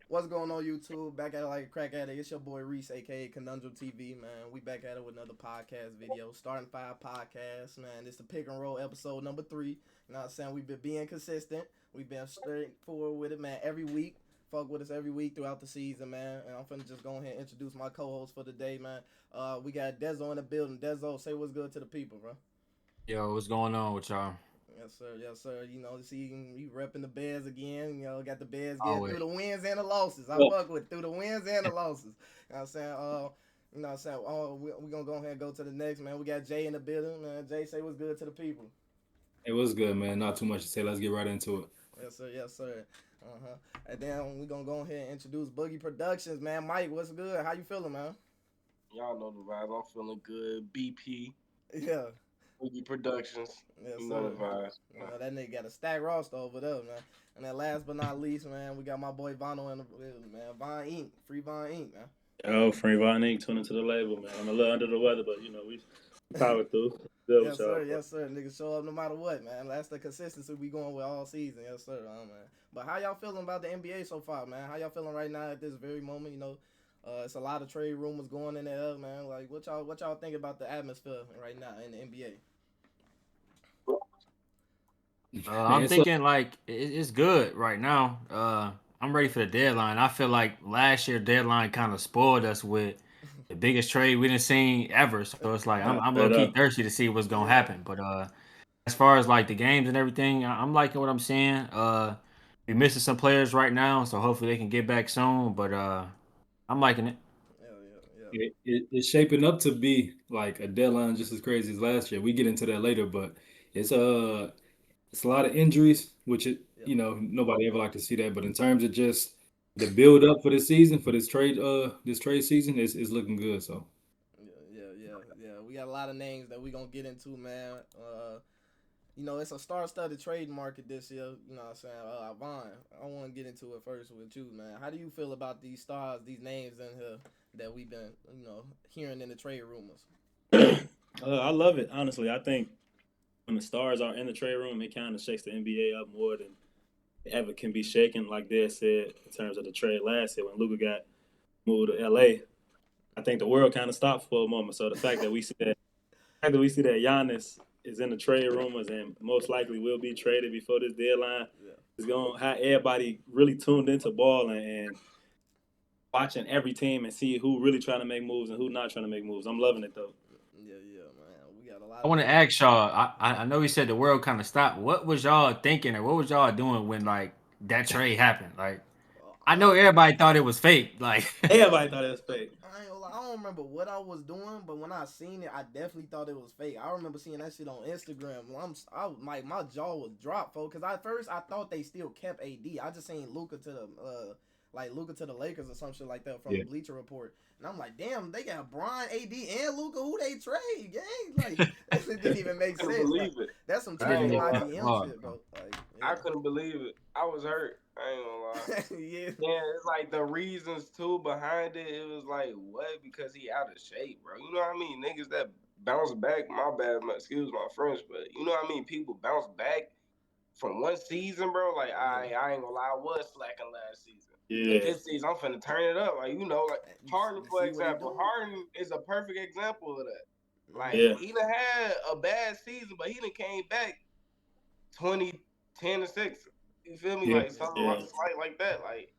What's going on, YouTube? Back at it like a crack at it. It's your boy Reese, aka Conundrum TV, man. We back at it with another podcast video. Starting Five Podcast, man. It's the pick and roll episode number 3. You know what I'm saying? We've been being consistent. We've been straightforward with it, man. Every week. Fuck with us every week throughout the season, man. And I'm finna just go ahead and introduce my co-host for the day, man. We got Dezo in the building. Dezo, say what's good to the people, bro. Yo, what's going on with y'all? Yes, sir. Yes, sir. You know, see, you repping the Bears again. You know, got the Bears getting Always. through the wins and the losses. I fuck with through the wins and the losses. You know what I'm saying? You know what I'm saying? We're going to go ahead and go to the next, man. We got Jay in the building, man. Jay, say what's good to the people. It was good, man. Not too much to say. Let's get right into it. Yes, sir. Yes, sir. And then we're going to go ahead and introduce Boogie Productions, man. Mike, what's good? How you feeling, man? Y'all know the vibes. I'm feeling good. BP. Yeah. Boogie Productions. Yes, you sir. know the vibes. You know, that nigga got a stack roster over there, man. And then last but not least, man, we got my boy Vano in the building, man. Von Inc. Free Von Inc., man. Oh, Free Von Inc. Tuning to the label, man. I'm a little under the weather, but, we power through. Good Yes, sir. Niggas show up no matter what, man. That's the consistency we going with all season. Yes, sir. Man. But how y'all feeling about the NBA so far, man? How y'all feeling right now at this very moment? You know, it's a lot of trade rumors going in there, man. Like, what y'all think about the atmosphere right now in the NBA? I'm thinking like it's good right now. I'm ready for the deadline. I feel like last year deadline kind of spoiled us with the biggest trade we didn't seen ever. So it's like I'm low key thirsty to see what's gonna happen. But as far as like the games and everything, I'm liking what I'm seeing. We're missing some players right now, so hopefully they can get back soon. But I'm liking it. Yeah. It's shaping up to be like a deadline just as crazy as last year. We get into that later, but it's a lot of injuries, which nobody ever like to see that. But in terms of just the build up for this season, for this trade season, it's looking good. So Yeah. We got a lot of names that we gonna get into, man. You know, it's a star-studded trade market this year. You know what I'm saying? Vaughn, I want to get into it first with you, man. How do you feel about these stars, these names in here that we've been, hearing in the trade rumors? I love it, honestly. I think when the stars are in the trade room, it kind of shakes the NBA up more than it ever can be shaken, like they said, in terms of the trade last year when Luka got moved to LA. I think the world kind of stopped for a moment. So the fact that we see that Giannis is in the trade rumors and most likely will be traded before this deadline is going to have everybody really tuned into ball and watching every team and see who really trying to make moves and who not trying to make moves. I'm loving it, though. Yeah, man. We got a lot. I want to ask y'all. I know you said the world kind of stopped. What was y'all thinking, or what was y'all doing when like that trade happened? Like, I know everybody thought it was fake. Like, everybody thought it was fake. I don't remember what I was doing, but when I seen it, I definitely thought it was fake. I remember seeing that shit on Instagram. My jaw was dropped, folks. Because at first I thought they still kept AD. I just seen Luka to the Lakers or some shit like that from the Bleacher Report. And I'm like, damn, they got Bron, AD, and Luka. Who they trade, gang? Like, it didn't even make sense. Believe it. That's some typical IBM shit, bro. Like, I couldn't believe it. I was hurt. I ain't gonna lie. Yeah, it's like the reasons too behind it. It was like, what? Because he out of shape, bro. You know what I mean? Niggas that bounce back. My bad. Excuse my French, but you know what I mean? People bounce back from one season, bro. Like I ain't gonna lie. I was slacking last season. Yeah. This season, I'm finna turn it up. Like, like Harden, for example. Harden is a perfect example of that. Like, he done had a bad season, but he done came back 10-6. You feel me? Like, something slight like that. Like,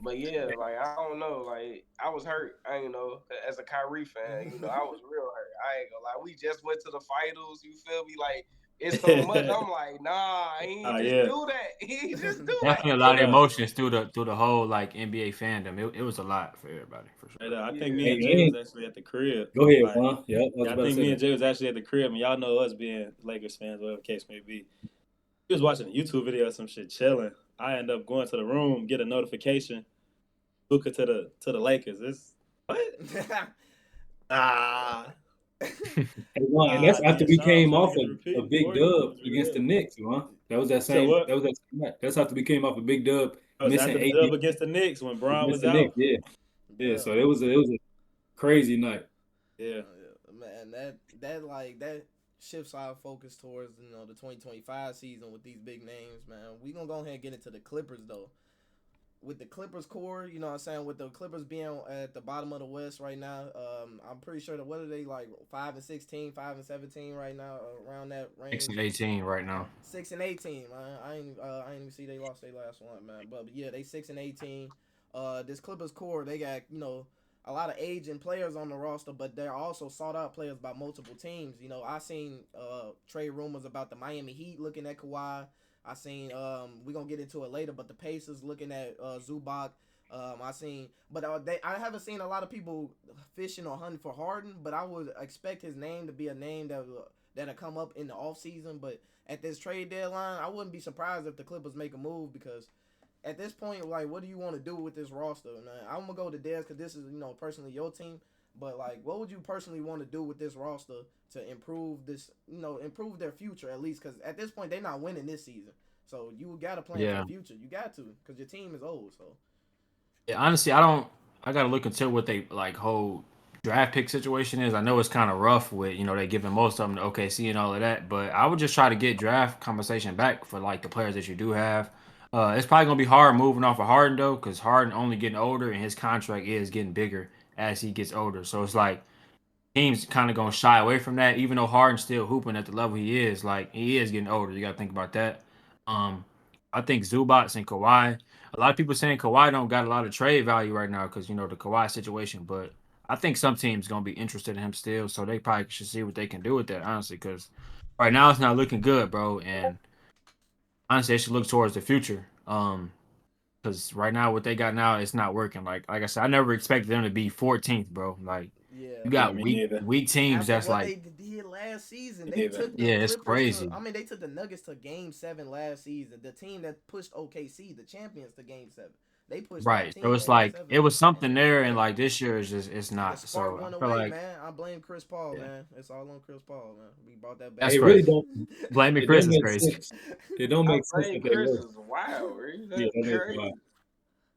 but like, I don't know. Like, I was hurt. I ain't know. As a Kyrie fan, I was real hurt. I ain't gonna lie. We just went to the finals. You feel me? Like, it's so much. I'm like, nah, he ain't just do that. He just do that. Definitely a lot of emotions through the whole like NBA fandom. It was a lot for everybody for sure. I think me and Jay was actually at the crib. Go ahead, Juan. I think me and Jay was actually at the crib, and y'all know us being Lakers fans, whatever the case may be. He was watching a YouTube video or some shit, chilling. I end up going to the room, get a notification, Luka to the Lakers. It's what? And that's after we came off a big dub against the Knicks, man. That was that same. That's after we came off a big dub. Missing the dub against the Knicks when Bron was out. Yeah. So it was a crazy night. Yeah. Man, that shifts our focus towards the 2025 season with these big names, man. We gonna go ahead and get into the Clippers though. With the Clippers core, you know what I'm saying, with the Clippers being at the bottom of the West right now, I'm pretty sure that what are they like 5-16, 5-17 right now, around that range. 6-18 right now. 6-18, man. I ain't even see they lost their last one, man. But yeah, they 6-18. This Clippers core, they got a lot of aging players on the roster, but they're also sought out players by multiple teams. I seen trade rumors about the Miami Heat looking at Kawhi. I seen we gonna get into it later, but the Pacers looking at Zubac. I haven't seen a lot of people fishing or hunting for Harden, but I would expect his name to be a name that'll come up in the offseason. But at this trade deadline, I wouldn't be surprised if the Clippers make a move, because at this point, like, what do you want to do with this roster? And I'm gonna go to Dez because this is personally your team. But like, what would you personally want to do with this roster to improve this, improve their future at least? Because at this point, they're not winning this season, so you got to plan for the future. You got to, because your team is old. So yeah, honestly, I gotta look into what they like whole draft pick situation is. I know it's kind of rough with they giving most of them to OKC and all of that, but I would just try to get draft conversation back for like the players that you do have. It's probably gonna be hard moving off of Harden though, because Harden only getting older and his contract is getting bigger as he gets older. So it's like teams kind of gonna shy away from that, even though Harden's still hooping at the level he is. Like he is getting older. You gotta think about that. Um, I think Zubats and Kawhi. A lot of people saying Kawhi don't got a lot of trade value right now because the Kawhi situation, but I think some teams gonna be interested in him still, so they probably should see what they can do with that, honestly, because right now it's not looking good, bro. And honestly, they should look towards the future. Because right now what they got now it's not working. Like I said, I never expected them to be 14th, bro. Like you got weak teams after that's what like they did last season. They took the it's Clippers crazy. they took the Nuggets to Game 7 last season. The team that pushed OKC, the champions, to Game 7. They pushed Right. that So team it's to Game like 7. it was something there, and like this year is just it's The not. spark So went I feel away, like man. I blame Chris Paul, man. It's all on Chris Paul, man. We brought that back. that's It crazy. really don't. Blaming It Chris don't is make crazy. sense. It don't make sense Blame that they Chris were. is wild. Yeah, That's that is crazy. wild.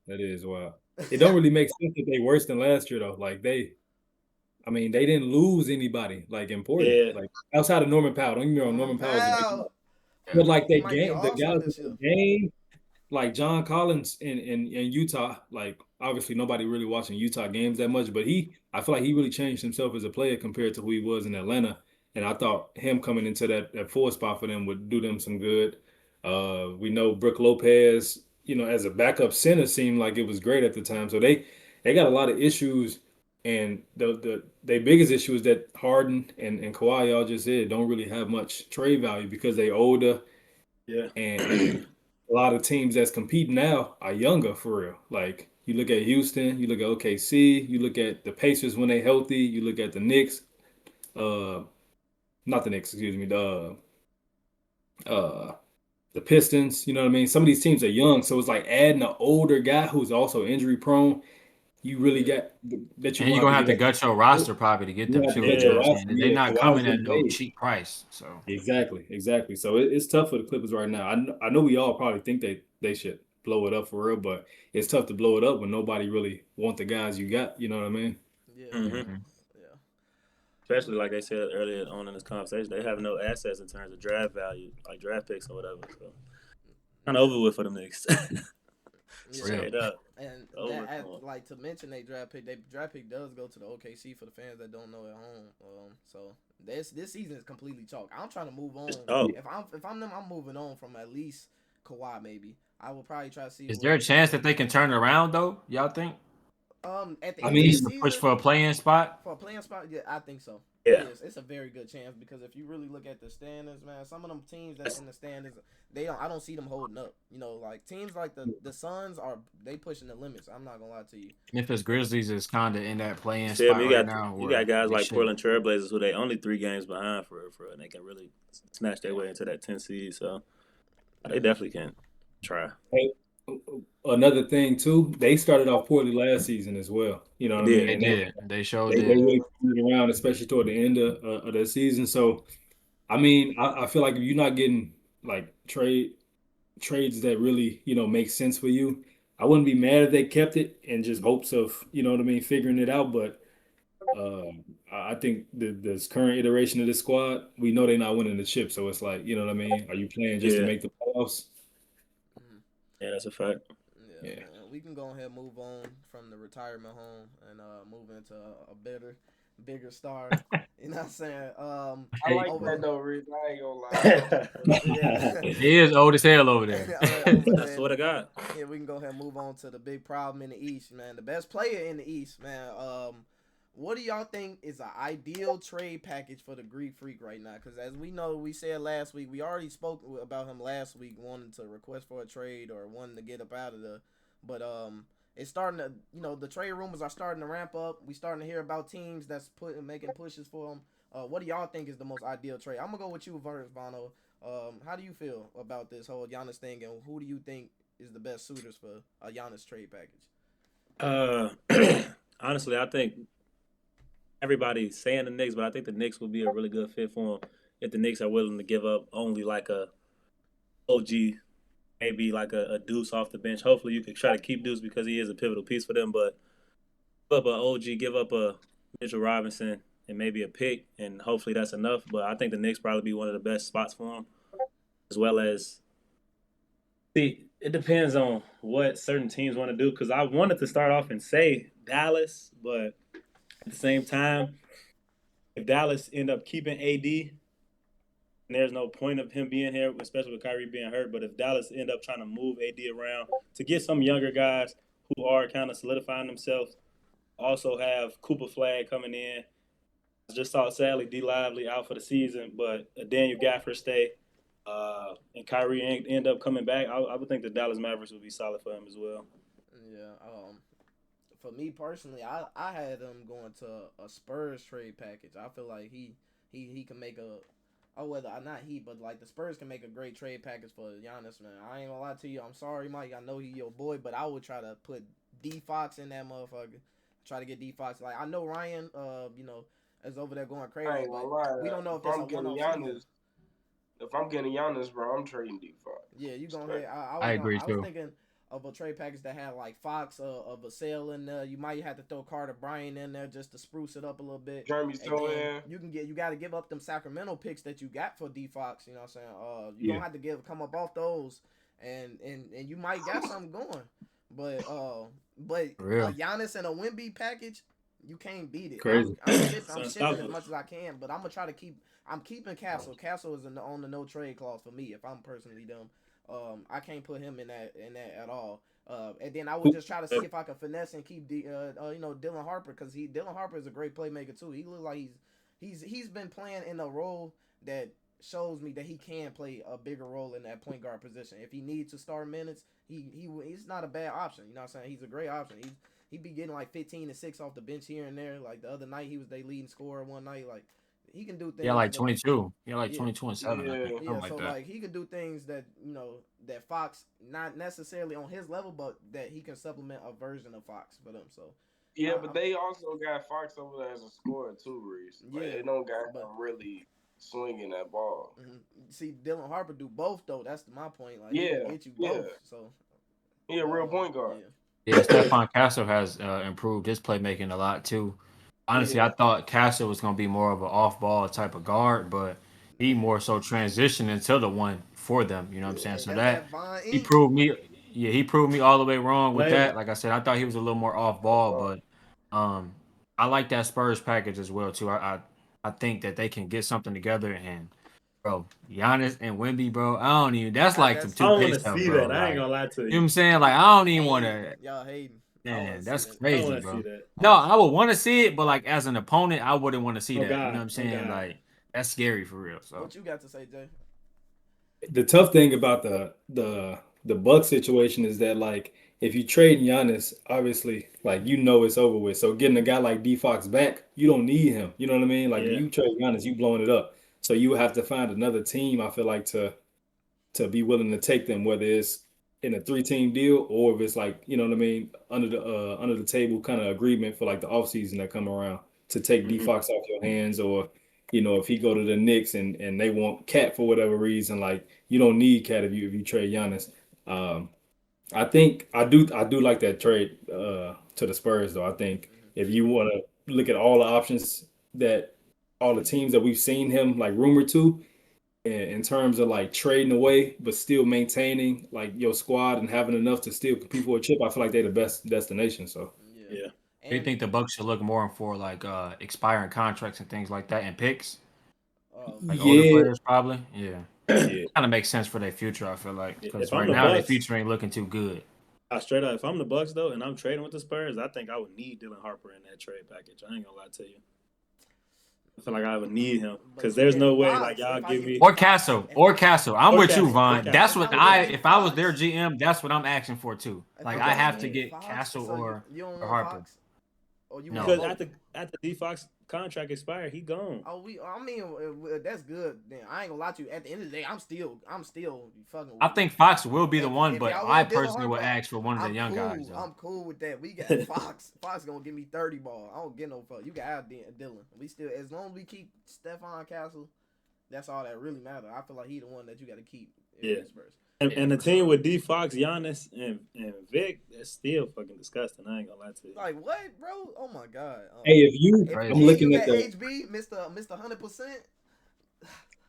That is wild. It don't really make sense that they worse than last year though. Like they didn't lose anybody like important. Yeah. Like outside of Norman Powell. Don't get me wrong, Norman Powell's a big deal. But like He they might be game, the all-star guys this in year. the game, like John Collins in Utah, like obviously nobody really watching Utah games that much, but I feel like he really changed himself as a player compared to who he was in Atlanta. And I thought him coming into that 4 spot for them would do them some good. We know Brook Lopez, as a backup center seemed like it was great at the time. So they got a lot of issues, and their biggest issue is that Harden and Kawhi, y'all just said, don't really have much trade value because they older. Yeah. And a lot of teams that's competing now are younger for real. Like you look at Houston, you look at OKC, you look at the Pacers when they healthy, you look at the Knicks, not the Knicks, excuse me, the Pistons. You know what I mean? Some of these teams are young, so it's like adding an older guy who's also injury prone. You really got that you. And you're gonna have to gut your roster probably to get them too. You know what I'm saying? They're not coming at no cheap price. So exactly. So it's tough for the Clippers right now. I know we all probably think they should blow it up for real, but it's tough to blow it up when nobody really want the guys you got. You know what I mean? Yeah. Mm-hmm. Yeah. Especially like they said earlier on in this conversation, they have no assets in terms of draft value, like draft picks or whatever. So kind of over with for them Knicks. Straight up. And like to mention they draft pick does go to the OKC for the fans that don't know at home. So this season is completely chalk. I'm trying to move on. If I'm them, I'm moving on from at least Kawhi. Maybe I will probably try to see. Is there a chance that they can turn it around though? Y'all think? At the end of the season, push for a play-in spot. For a play-in spot, yeah, I think so. Yeah, it's a very good chance because if you really look at the standings, man, some of them teams that's in the standings, I don't see them holding up. Like teams like the Suns they pushing the limits. I'm not gonna lie to you. Memphis Grizzlies is kind of in that play-in spot right now. You got guys like Portland Trailblazers who they only 3 games behind for and they can really snatch their way into that 10 seed. So they definitely can try. Hey, another thing too, they started off poorly last season as well. You know what I mean? They did. They showed They really turned it around, especially toward the end of the season. So, I mean, I feel like if you're not getting like trades that really make sense for you, I wouldn't be mad if they kept it in just hopes of what I mean, figuring it out. But I think this current iteration of this squad, we know they're not winning the chip, so it's like, you know what I mean? Are you playing just to make the playoffs? Mm-hmm. Yeah, that's a fact. Yeah, man. We can go ahead and move on from the retirement home and move into a bigger star. You know what I'm saying? I like that though, Rich. I ain't gonna lie. Yeah. He is old as hell over there. I swear to God. Yeah, we can go ahead and move on to the big problem in the East, man. The best player in the East, man. What do y'all think is an ideal trade package for the Greek Freak right now? Because as we know, we said last week, we already spoke about him last week, wanting to request for a trade or wanting to get up out of the. But it's starting to, the trade rumors are starting to ramp up. We starting to hear about teams that's making pushes for him. What do y'all think is the most ideal trade? I'm gonna go with you first, Bono. How do you feel about this whole Giannis thing, and who do you think is the best suitors for a Giannis trade package? Honestly, I think everybody's saying the Knicks, but I think the Knicks would be a really good fit for him if the Knicks are willing to give up only like a OG, maybe like a Deuce off the bench. Hopefully, you could try to keep Deuce because he is a pivotal piece for them. But give up a OG, give up a Mitchell Robinson, and maybe a pick, and hopefully that's enough. But I think the Knicks probably be one of the best spots for him, as well as. See, it depends on what certain teams want to do. Because I wanted to start off and say Dallas, but at the same time, if Dallas end up keeping AD, and there's no point of him being here, especially with Kyrie being hurt. But if Dallas end up trying to move AD around to get some younger guys who are kind of solidifying themselves, also have Cooper Flag coming in. I just saw, sadly, D Lively out for the season, but Daniel Gafford stay, and Kyrie end up coming back. I would think the Dallas Mavericks would be solid for him as well. Yeah. For me personally, I had him going to a Spurs trade package. I feel like he can make not he, but like the Spurs can make a great trade package for Giannis, man. I ain't gonna lie to you. I'm sorry, Mike. I know he your boy, but I would try to put D Fox in that motherfucker. Try to get D Fox. Like I know Ryan, is over there going crazy, but we don't know if that's a one-off season. If I'm getting Giannis, bro, I'm trading D Fox. Yeah, you gonna hit. I agree too. I was thinking of a trade package that had like Fox of a sale in there. You might have to throw Carter Bryant in there just to spruce it up a little bit. Jeremy Sohan. You got to give up them Sacramento picks that you got for D Fox. You know what I'm saying? You don't have to come up off those, and you might got something going. But a Giannis and a Wemby package, you can't beat it. Crazy. I'm shipping as much as I can, but I'm gonna try to keep. I'm keeping Castle. Castle is on the no trade clause for me if I'm personally them. I can't put him in that at all. And then I would just try to see if I could finesse and keep Dylan Harper, because Dylan Harper is a great playmaker too. He looks like he's been playing in a role that shows me that he can play a bigger role in that point guard position. If he needs to start minutes, he's not a bad option. You know what I'm saying? He's a great option. He be getting like 15 and 6 off the bench here and there. Like the other night, he was their leading scorer one night. Like he can do things. Yeah, like 22. Yeah, like 22 and 7. I think. Yeah, so like he can do things that that Fox not necessarily on his level, but that he can supplement a version of Fox for them. So yeah, but they also got Fox over there as a scorer too, Reese. Like, they don't got him really swinging that ball. Mm-hmm. See, Dylan Harper do both though. That's my point. Like he can get you both. So he a real point guard. Yeah, Stephon Castle has improved his playmaking a lot too. Honestly, I thought Castle was going to be more of an off-ball type of guard, but he more so transitioned into the one for them. You know what I'm saying? So that he proved me. Yeah, he proved me all the way wrong with that. Like I said, I thought he was a little more off-ball, but I like that Spurs package as well too. I think that they can get something together, and bro, Giannis and Wemby, bro, I don't even. That's like some 2K stuff, bro. I want to see that. I ain't gonna lie to you. You know what I'm saying? Like I don't even want to. Y'all hating. Man, that's crazy, bro. No, I would want to see it, but like as an opponent, I wouldn't want to see that. God. You know what I'm saying? Like that's scary for real. So what you got to say, Jay? The tough thing about the Bucks situation is that like if you trade Giannis, obviously like it's over with. So getting a guy like D Fox back, you don't need him. You know what I mean? Like if you trade Giannis, you blowing it up. So you would have to find another team. I feel like to be willing to take them, whether it's in a 3-team deal or if it's like, you know what I mean, under the table kind of agreement for like the offseason that come around to take D Fox off your hands, or if he go to the Knicks and they want Cat for whatever reason, like you don't need Cat if you trade Giannis. I think I do like that trade to the Spurs though. I think if you want to look at all the options that all the teams that we've seen him like rumored to, in terms of like trading away, but still maintaining like your squad and having enough to still compete for a chip, I feel like they're the best destination. So yeah. Do you think the Bucks should look more for like expiring contracts and things like that and picks? Like older yeah, players, probably. Yeah, yeah. kind of makes sense for their future. I feel like because If I'm right the now their Bucks, future ain't looking too good. straight up, if I'm the Bucks though, and I'm trading with the Spurs, I think I would need Dylan Harper in that trade package. I ain't gonna lie to you. I feel like I would need him because there's no way like y'all give me or Castle. I'm with you, Vaughn. That's what if I was their GM, that's what I'm asking for too. Like I have to get Castle or Harper. No, because after D Fox contract expired, he gone. I mean, that's good. Then I ain't gonna lie to you. At the end of the day, I'm still fucking. I think Fox will be the one, but I personally would Harper, ask for one of the young guys. I'm cool with that. We got Fox. Fox gonna give me 30 ball. I don't get no fuck. You got out Dylan. We still, as long as we keep Stephon Castle, that's all that really matters. I feel like he the one that you got to keep. Yeah. And the team with D Fox, Giannis, and Vic, that's still fucking disgusting. I ain't gonna lie to you. Like what, bro? Oh my god. Hey, I'm looking at the HB, Mr. 100%.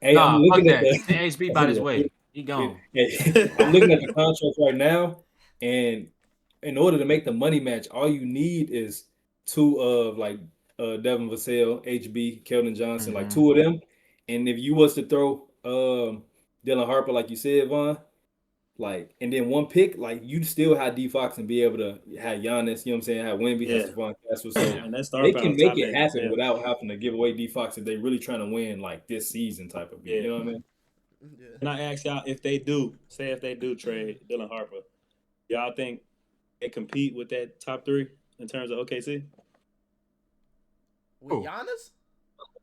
Hey, I'm looking at the HB by his way. He gone. Hey, I'm looking at the contracts right now, and in order to make the money match, all you need is two of like Devin Vassell, HB, Keldon Johnson, like two of them. And if you was to throw Dylan Harper, like you said, Vaughn, like, and then one pick, like you still have D Fox and be able to have Giannis, you know what I'm saying, have Wemby, have Stephon Castle, so they can make it happen without having to give away D Fox if they really trying to win like this season type of beat. You know what I mean? Yeah. And I ask y'all if they do trade Dylan Harper, y'all think they compete with that top three in terms of OKC? With Giannis?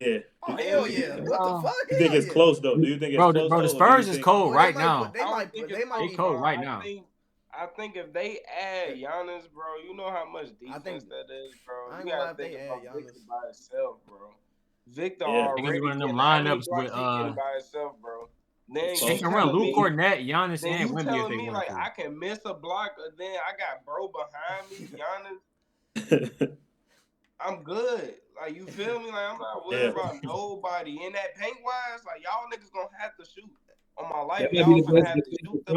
Yeah. Oh, hell yeah. What the fuck? You think it's close, though? Do you think it's close? Bro, the Spurs is cold right now. They might be cold right now. I think if they add Giannis, bro, you know how much defense that is, bro. You gotta think about Victor by itself, bro. Victor already running them lineups with by itself, bro. Then they can run Luke Cornett, Giannis, and Wemby if they want like to. I can miss a block, and then I got bro behind me, Giannis. I'm good. Like, you feel me? Like, I'm not worried about nobody. In that paint wise, like, y'all niggas gonna have to shoot. On my life, y'all gonna have to shoot the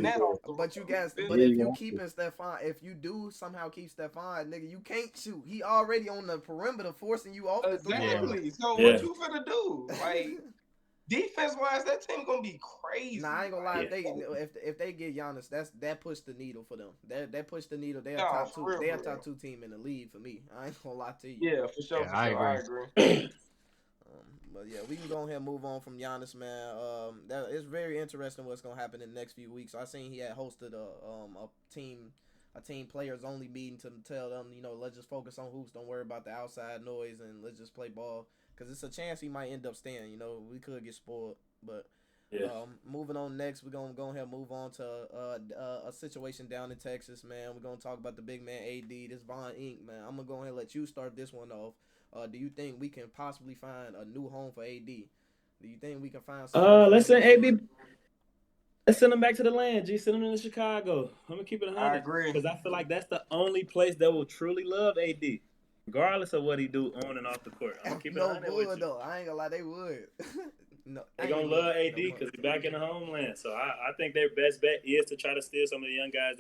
net off the But you guys, but if you keeping Stephon, if you do somehow keep Stephon, nigga, you can't shoot. He already on the perimeter forcing you off the three. Exactly. So what you finna do? Like, defense wise, that team gonna be crazy. Nah, I ain't gonna lie. If they get Giannis, that pushed the needle for them. That pushed the needle. They're top two. They're top two team in the league for me. I ain't gonna lie to you. Yeah, for sure. I agree. But yeah, we can go ahead and move on from Giannis, man. That it's very interesting what's gonna happen in the next few weeks. I seen he had hosted a team players only meeting to tell them, let's just focus on hoops. Don't worry about the outside noise and let's just play ball. Because it's a chance he might end up staying. We could get spoiled. But moving on next, we're going to go ahead and move on to a situation down in Texas, man. We're going to talk about the big man AD, this Von Inc., man. I'm going to go ahead and let you start this one off. Do you think we can possibly find a new home for AD? Do you think we can find something? Let's send AD. Let's send him back to the land, G. Send him to Chicago. I'm going to keep it 100. I agree. Because I feel like that's the only place that will truly love AD. Regardless of what he do on and off the court. I'm keeping it with you. Though. I ain't gonna lie, they would. No, they gonna love AD because he's back in the homeland. So I think their best bet is to try to steal some of the young guys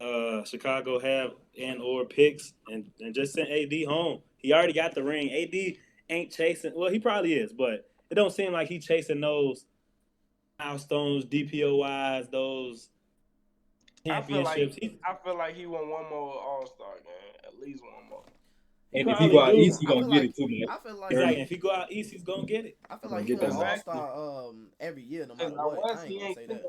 that Chicago have and or picks and just send AD home. He already got the ring. AD ain't chasing. Well, he probably is, but it don't seem like he's chasing those milestones, DPOYs, those championships. I feel like he won one more All-Star game, at least one more. And if he go out east, he gonna get it too, man. I feel like if he go out east, he's gonna get it. I feel like he won All-Star every year, no matter what. I ain't gonna say that.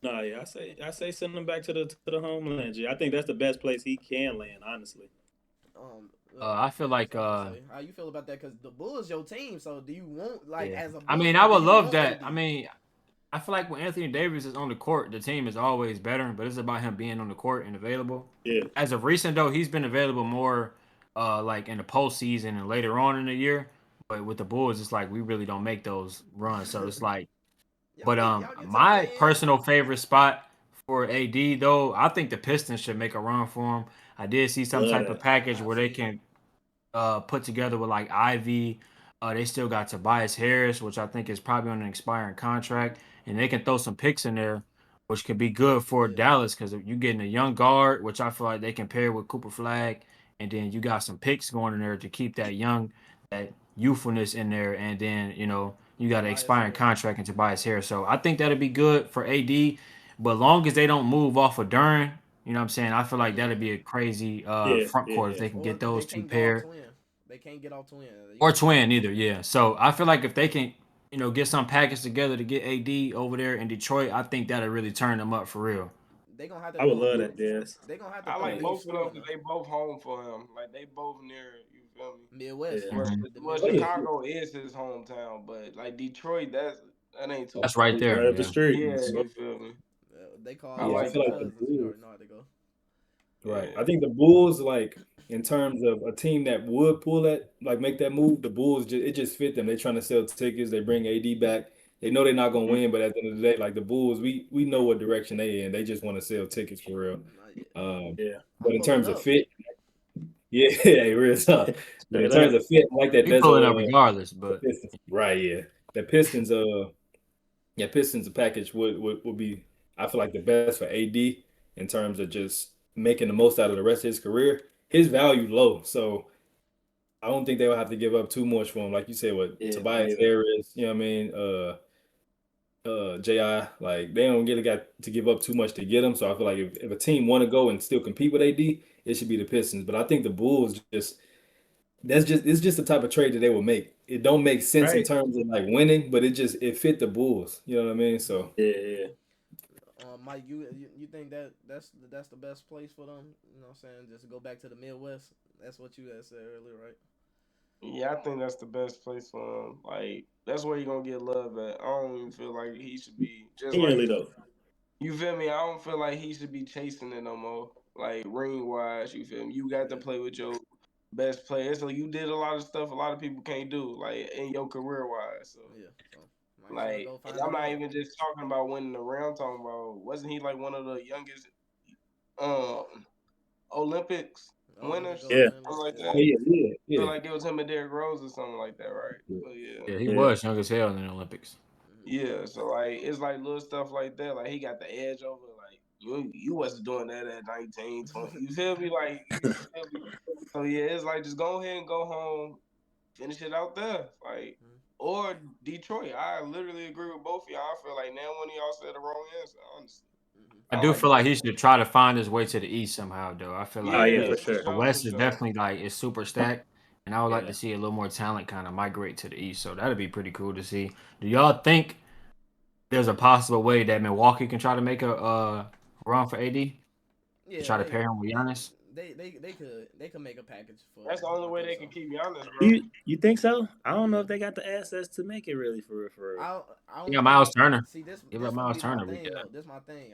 Nah, yeah, I say send him back to the homeland. G. I think that's the best place he can land, honestly. I feel like how you feel about that? Because the Bulls your team, so do you want as a? I mean, I would love that. I mean, I feel like when Anthony Davis is on the court, the team is always better, but it's about him being on the court and available. Yeah. As of recent, though, he's been available more like in the postseason and later on in the year. But with the Bulls, it's like we really don't make those runs. So it's like, but my personal favorite spot for AD though. I think the Pistons should make a run for him. I did see some Love type of that. package where they can put together with like Ivy. They still got Tobias Harris, which I think is probably on an expiring contract, and they can throw some picks in there, which could be good for Yeah. Dallas because you getting a young guard, which I feel like they can pair with Cooper Flag, and then you got some picks going in there to keep that youthfulness in there, and then you got an Tobias expiring Harris. contract in Tobias Harris. So I think that'd be good for AD, but long as they don't move off of Duran, you know what I'm saying? I feel like that'd be a crazy front court if they can Or get they those two can't go off paired. twin. They can't get off twin. Or twin either, yeah. So I feel like if they can, get some package together to get AD over there in Detroit, I think that'll really turn them up for real. They gonna have to I would throw. love that, Des. They gonna have to I throw like beef both of them screen because though. they both home for him. Like they both near. You feel me? Midwest. Yeah. Well, Mhm. The well, Midwest. Chicago is his hometown, but like Detroit, that ain't too That's far. right It's there, right up the yeah. street. Yeah, Yep. you feel me? They call I each Yeah, I like other feel like that. the cousins. You Bulls. already know how they go. Right. Yeah. I think the Bulls, like in terms of a team that would pull that, like make that move, the Bulls it just fit them. They're trying to sell tickets. They bring AD back. They know they're not gonna Mhm. win, but at the end of the day, like the Bulls, we know what direction they in. They just want to sell tickets for real. Not yet. Yeah. But I'm in pulling terms of up. fit, yeah, hey, real tough. But in Straight terms up. of fit, I like that. We There's pulling up regardless, the but Pistons, right? Yeah, the Pistons. Yeah, Pistons package would be. I feel like the best for AD in terms of just making the most out of the rest of his career. His value low, so I don't think they will have to give up too much for him. Like you said, with Yeah, me Tobias neither. Harris, you know what I mean? Ji, like they don't really got to give up too much to get him. So I feel like if a team want to go and still compete with AD, it should be the Pistons. But I think the Bulls it's just the type of trade that they will make. It don't make sense in Right. terms of like winning, but it fit the Bulls. You know what I mean? So Yeah, yeah. Mike, you think that's the best place for them? You know what I'm saying? Just go back to the Midwest. That's what you had said earlier, right? Yeah, I think that's the best place for him. Like that's where you're gonna get love at. I don't even feel like he should be just Genuinely like though. you feel me. I don't feel like he should be chasing it no more. Like ring wise, you feel me. You got to Yeah, play with your best players. So you did a lot of stuff a lot of people can't do, like in your career wise. So yeah. So Mike trying to like, go and find a I'm not ring. even just talking about winning the round. Talking about wasn't he like one of the youngest um Olympics Olympic winners, gold Yeah. something medalist. like Yeah. oh that? yeah, yeah, I feel yeah. like it was him and Derrick Rose or something like that, right? Yeah. But yeah. yeah, he Yeah. was young as hell in the Olympics. Mm-hmm. Yeah, so like it's like little stuff like that. Like he got the edge over like you wasn't doing that at 19, 20. You feel me? Like you feel me? So yeah, it's like just go ahead and go home, finish it out there. Like or Detroit. I literally agree with both of y'all. I feel like now one of y'all said the wrong answer, honestly. I I do like feel like both he of them. should try to find his way to the East somehow, though. I feel Oh like yeah, Yeah, for for sure. the sure, for West is sure. definitely like it's super stacked, and I would like Yeah. to see a little more talent kind of migrate to the East. So that'd be pretty cool to see. Do y'all think there's a possible way that Milwaukee can try to make a run for AD to Yeah, try to pair him with Giannis? they could make a package for. That's the only I way think they so. can keep Giannis, bro. You think so? I don't know Yeah. if they got the assets to make it really for real, for real. I You don't got think. Miles Turner. See this Give up this gonna Miles be my Turner with thing that. though. This my thing.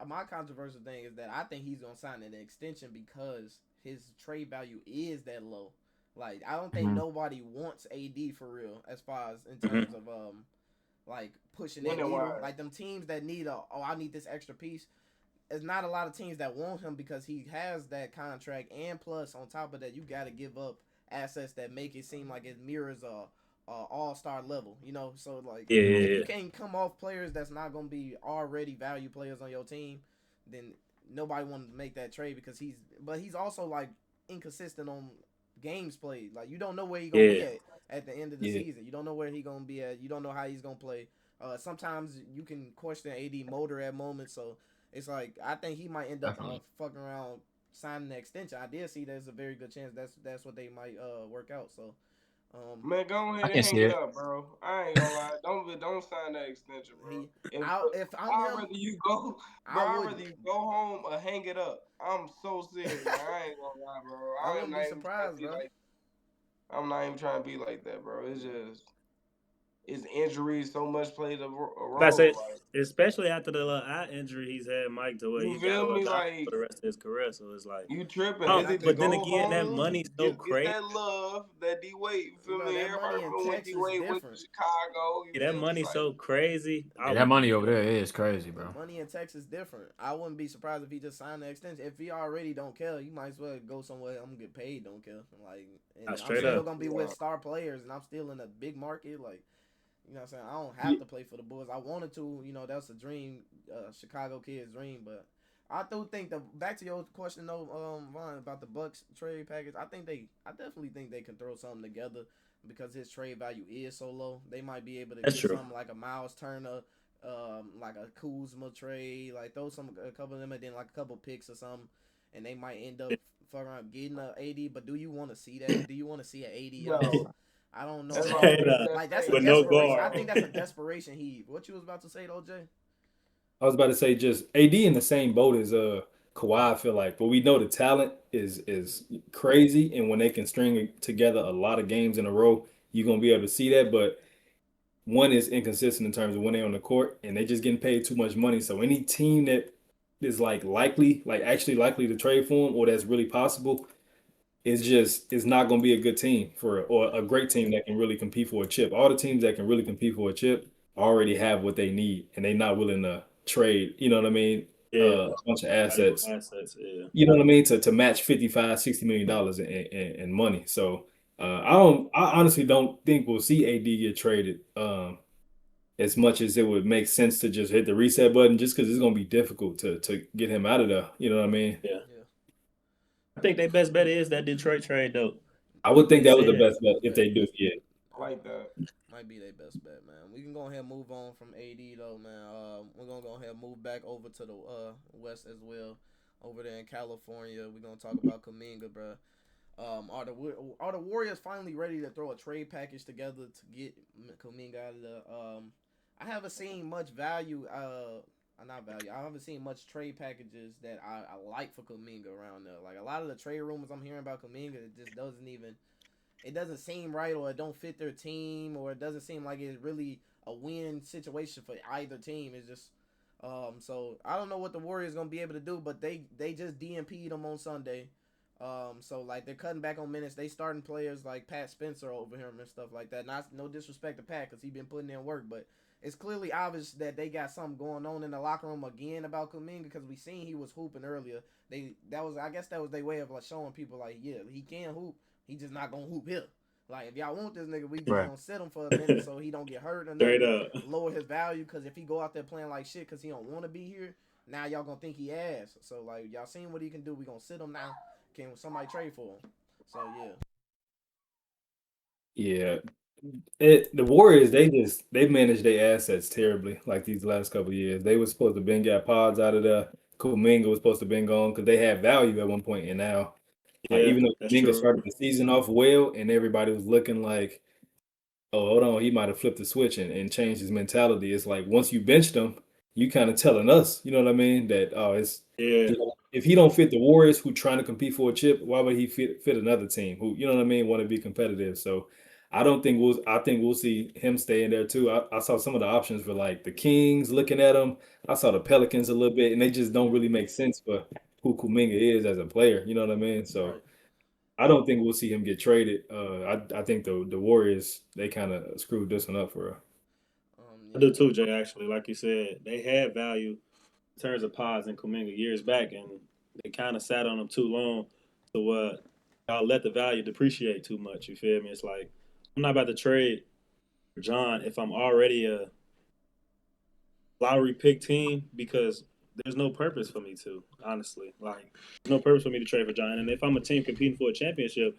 My controversial thing is that I think he's gonna sign an extension because his trade value is that low. Like I don't think Mhm. nobody wants AD for real as far as in Mhm. terms of like pushing that Winning needle. wise. Like them teams that need I need this extra piece. There's not a lot of teams that want him because he has that contract, and plus on top of that, you got to give up assets that make it seem like it mirrors a all-star level. You know, so like Yeah, yeah, if you yeah. can't come off players that's not gonna be already value players on your team, then nobody wanted to make that trade because he's also like inconsistent on games played. Like you don't know where he's gonna be Yeah. at the end of the Yeah. season. You don't know where he's gonna be at. You don't know how he's gonna play. Sometimes you can question AD motor at moments, so it's like I think he might end up Definitely. fucking around signing the extension. I did see there's a very good chance that's what they might work out. So Man, go I ahead and can hang see it it. up, bro. I ain't gonna lie. Don't sign that extension, bro. he If if I'm I'd him, rather you go, bro. I I'd wouldn't. rather you go home or hang it up. I'm so serious, man. I ain't gonna lie, bro. I I'm wouldn't not be even trying to surprised, be bro. like. I'm not even trying to be like that, bro. It's just, his injuries so much played a I say, role. Like, especially after the eye injury he's had, Mike, to where you he got to feel me? look out Like, for the rest of his career. So it's like, you tripping? oh, Is it to but then go again, that harder? money's so Get crazy. that love, that D Wade. You feel me? That Everybody money in remember when D Texas Wade went different. to Chicago. Yeah, that money's so crazy. Yeah, that money over there is crazy, bro. The money in Texas different. I wouldn't be surprised if he just signed the extension. If he already don't care, you might as well go somewhere. I'm gonna get paid. Don't care. Like, and I'm still gonna be with star players, and I'm still in a big market. Like, you know what I'm saying? I don't have to play for the Bulls. I wanted to. You know, that's a dream, Chicago kid's dream. But I do think back to your question though, Vaughn, about the Bucks trade package. I definitely think they can throw something together because his trade value is so low. They might be able to get something like a Miles Turner, like a Kuzma trade, like throw a couple of them and then like a couple picks or something, and they might end up fucking around getting a AD. But do you want to see that? Do you want to see an AD? No. I don't know. Like that's a desperation. I think that's a desperation heave. What you was about to say, though, Jay? I was about to say just AD in the same boat as Kawhi. I feel like, but we know the talent is crazy, and when they can string together a lot of games in a row, you're gonna be able to see that. But one is inconsistent in terms of when they're on the court, and they just getting paid too much money. So any team that is actually likely to trade for him, or that's really possible, it's not going to be a good team or a great team that can really compete for a chip. All the teams that can really compete for a chip already have what they need, and they're not willing to trade. You know what I mean? A bunch of assets. Yeah. You know what I mean? To match $55-60 million in money. So I honestly don't think we'll see AD get traded. As much as it would make sense to just hit the reset button, just because it's going to be difficult to get him out of there. You know what I mean? Yeah. I think their best bet is that Detroit trade, though. I would think that was the best bet if they do. Yeah. I like that. Might be their best bet, man. We can go ahead and move on from AD though, man. We're gonna go ahead and move back over to the West as well. Over there in California, we're gonna talk about Kuminga, bro. Are the Warriors finally ready to throw a trade package together to get Kuminga out of the? I haven't seen much value. Not value. I haven't seen much trade packages that I like for Kuminga around there. Like a lot of the trade rumors I'm hearing about Kuminga, it just doesn't even. It doesn't seem right, or it don't fit their team, or it doesn't seem like it's really a win situation for either team. It's just, so I don't know what the Warriors gonna be able to do, but they just DNP'd them on Sunday. So like they're cutting back on minutes. They starting players like Pat Spencer over here and stuff like that. No disrespect to Pat, because he been putting in work, but it's clearly obvious that they got something going on in the locker room again about Kuminga, because we seen he was hooping earlier. I guess that was their way of like showing people like, yeah, he can hoop. He just not gonna hoop here. Like, if y'all want this nigga, we just gonna sit him for a minute so he don't get hurt or nothing. Lower his value, because if he go out there playing like shit because he don't want to be here, now y'all gonna think he ass. So like, y'all seen what he can do. We gonna sit him now. Can somebody trade for him? So yeah. The Warriors, they managed their assets terribly. Like these last couple of years, they were supposed to been got pods out of there. Kuminga was supposed to been gone because they had value at one point, and now. Even though Kuminga started the season off well, and everybody was looking like, oh, hold on, he might have flipped the switch and changed his mentality. It's like once you benched him, you kind of telling us, you know what I mean, that if he don't fit the Warriors who trying to compete for a chip, why would he fit another team who, you know what I mean, want to be competitive? So I think we'll see him staying there too. I saw some of the options for like the Kings looking at him. I saw the Pelicans a little bit, and they just don't really make sense for who Kuminga is as a player. You know what I mean? So I don't think we'll see him get traded. I think the Warriors, they kind of screwed this one up for her. I do too, Jay. Actually, like you said, they had value in terms of pods and Kuminga years back, and they kind of sat on them too long to what y'all let the value depreciate too much. You feel me? It's like I'm not about to trade for John if I'm already a lottery pick team, because there's no purpose for me to, honestly. Like, there's no purpose for me to trade for John. And if I'm a team competing for a championship,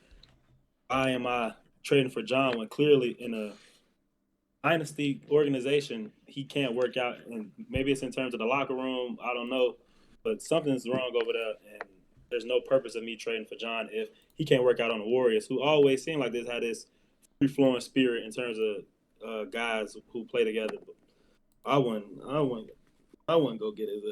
why am I trading for John when clearly in a dynasty organization he can't work out? And maybe it's in terms of the locker room, I don't know, but something's wrong over there, and there's no purpose of me trading for John if he can't work out on the Warriors, who always seem like this had this free-flowing spirit in terms of guys who play together. I wouldn't go get his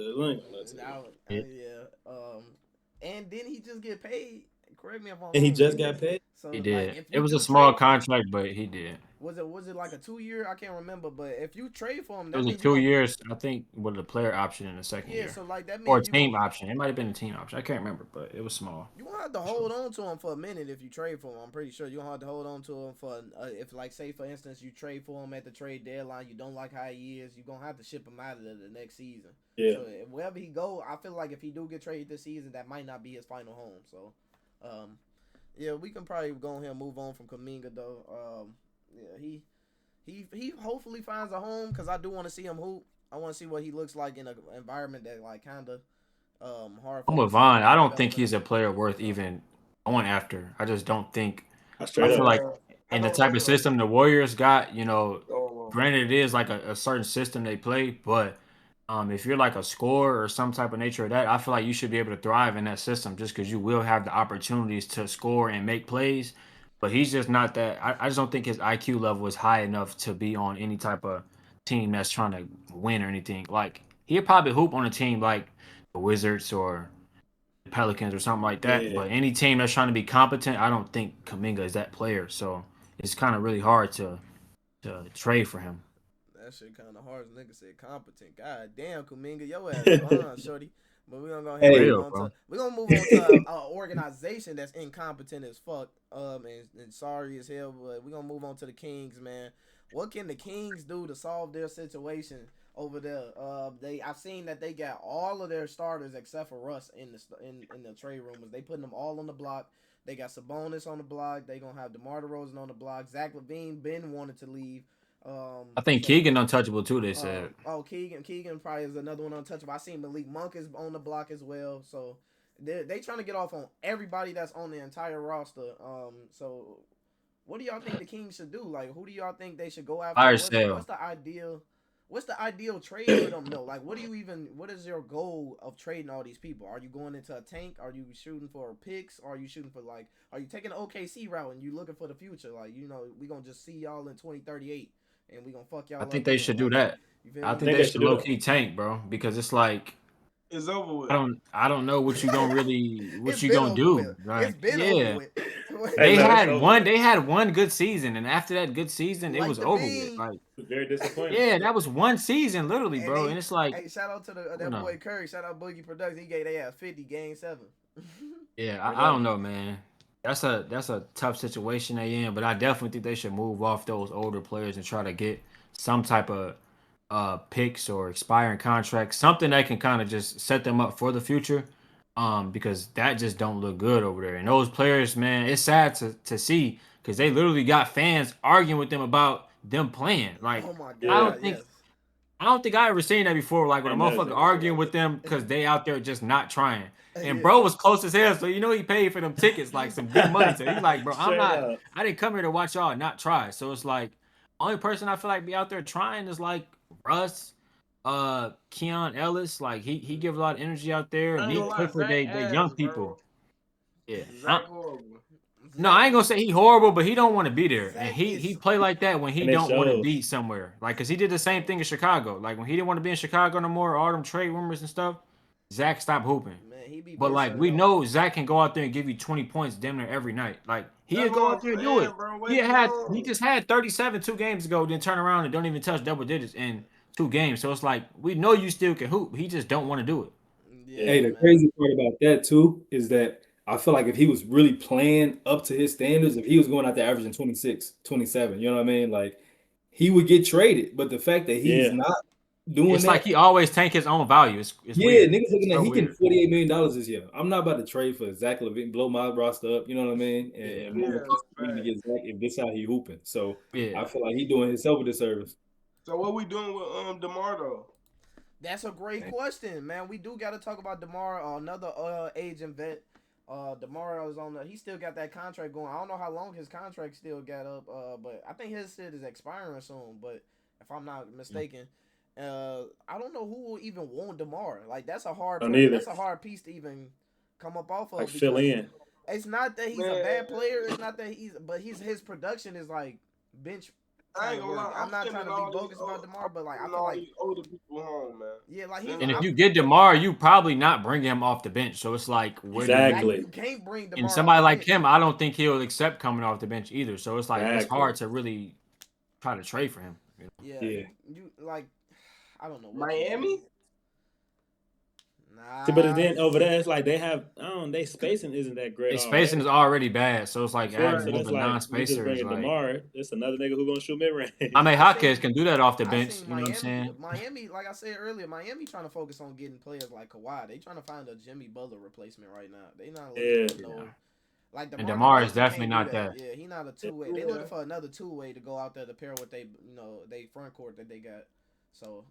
and then he just get paid. Correct me if I'm wrong. And he just got paid. So he did. Like, it was a small contract, but he did. Was it like a 2 year? I can't remember, but if you trade for him, It that was a means you 2 years, I think, with a player option in the second yeah. year. So like that Or a means team option. It might have been a team option. I can't remember, but it was small. you gonna have to hold on to him for a minute if you trade for him. I'm pretty sure you gonna have to hold on to him for if like say for instance you trade for him at the trade deadline, you don't like how he is, you gonna have to ship him out of the next season. Yeah. So wherever he go, I feel like if he do get traded this season, that might not be his final home. So, yeah, we can probably go ahead and move on from Kuminga though. Yeah, he hopefully finds a home because I do want to see him hoop. I want to see what he looks like in an environment that like kind of hard. I'm with Vaughn. I don't think he's a player worth even going after. I just don't think. I feel like in the type of system the Warriors got, granted it is like a certain system they play, but if you're like a scorer or some type of nature of that, I feel like you should be able to thrive in that system just because you will have the opportunities to score and make plays. But he's just not that. I just don't think his IQ level is high enough to be on any type of team that's trying to win or anything. Like he'll probably hoop on a team like the Wizards or the Pelicans or something like that. Yeah. But any team that's trying to be competent, I don't think Kuminga is that player. So it's kind of really hard to trade for him. That shit kind of hard. Nigga said competent. God damn, Kuminga, your ass fun, shorty. But we're gonna go ahead and move on to an organization that's incompetent as fuck. And sorry as hell, but we're gonna move on to the Kings, man. What can the Kings do to solve their situation over there? I've seen that they got all of their starters except for Russ in the trade rumors. They putting them all on the block. They got Sabonis on the block. They gonna have DeMar DeRozan on the block. Zach LaVine been wanted to leave. I think Keegan untouchable too. They said. Keegan probably is another one untouchable. I seen Malik Monk is on the block as well. So they trying to get off on everybody that's on the entire roster. So what do y'all think the Kings should do? Like, who do y'all think they should go after? What's the ideal trade for them though? Like, what is your goal of trading all these people? Are you going into a tank? Are you shooting for picks? Are you shooting for are you taking an OKC route and you looking for the future? Like, we gonna just see y'all in 2038 and we gonna fuck y'all. I think they should do that. I think they should low key tank, bro, because it's like it's over with. I don't know what you gonna do. Like, it's been over with. They had one good season, and after that good season, it was over with. Like very disappointing. Yeah, that was one season, literally, bro. And it's like, hey, shout out to that boy Curry. Shout out Boogie Productions. He gave they ass 50 game 7. Yeah, I don't know, man. That's a tough situation they in, but I definitely think they should move off those older players and try to get some type of picks or expiring contracts, something that can kind of just set them up for the future. Because that just don't look good over there. And those players, man, it's sad to see because they literally got fans arguing with them about them playing. Like, oh my God, I don't think I ever seen that before. Like when a motherfucker arguing with them because they out there just not trying. And bro was close as hell, so he paid for them tickets like some good money. So he's like, bro, I didn't come here to watch y'all not try. So it's like only person I feel like be out there trying is like Russ. Keon Ellis, like he gives a lot of energy out there. And he Clifford, they young people. Yeah. No, I ain't gonna say he horrible, but he don't want to be there. And he play like that when he don't want to be somewhere. Like, cause he did the same thing in Chicago. Like when he didn't want to be in Chicago no more, all them trade rumors and stuff, Zach stopped hooping. Man, but like we know Zach can go out there and give you 20 points damn near every night. Like he'll go out there and do it. Bro, he just had 37 2 games ago, then turn around and don't even touch double digits in 2 games. So it's like we know you still can hoop. He just don't want to do it. Yeah, hey, the crazy part about that too is that I feel like if he was really playing up to his standards, if he was going out there averaging 26, 27, you know what I mean? Like he would get traded. But the fact that he's not doing it's like he always tank his own value. It's weird. Niggas looking at he getting $48 million this year. I'm not about to trade for Zach LaVine, blow my roster up, you know what I mean? And to get Zach if this how he hooping. So I feel like he doing himself a disservice. So what we doing with DeMar though? That's a great question, man. We do got to talk about DeMar, another agent vet. DeMar is he still got that contract going. I don't know how long his contract still got up, but I think his shit is expiring soon. But if I'm not mistaken, I don't know who will even want DeMar. Like that's a hard piece to even come up off of. Like fill in. It's not that he's a bad player. It's not that but his production is like bench. I ain't gonna lie. I'm not trying to be bogus about DeMar, but like I feel like older people home, man. Yeah, like and if you get DeMar, you probably not bring him off the bench. So it's like exactly. You can't bring DeMar. And somebody like him, I don't think he'll accept coming off the bench either. So it's like it's hard to really try to trade for him. You know? Yeah. You like, I don't know. Miami? Nah. But then over there, it's like they have, they spacing isn't that great. Their spacing is already bad, so it's like adding so that's another like we just non-spacer bring is in like. DeMar. It's another nigga who gonna shoot mid range. I mean, Hawkins can do that off the bench. You know Miami, what I'm saying? Miami, like I said earlier, Miami trying to focus on getting players like Kawhi. They trying to find a Jimmy Butler replacement right now. They not looking for no. Like DeMar is definitely not that. Yeah, he not a two-way. They looking for another two-way to go out there to pair with they front court that they got. So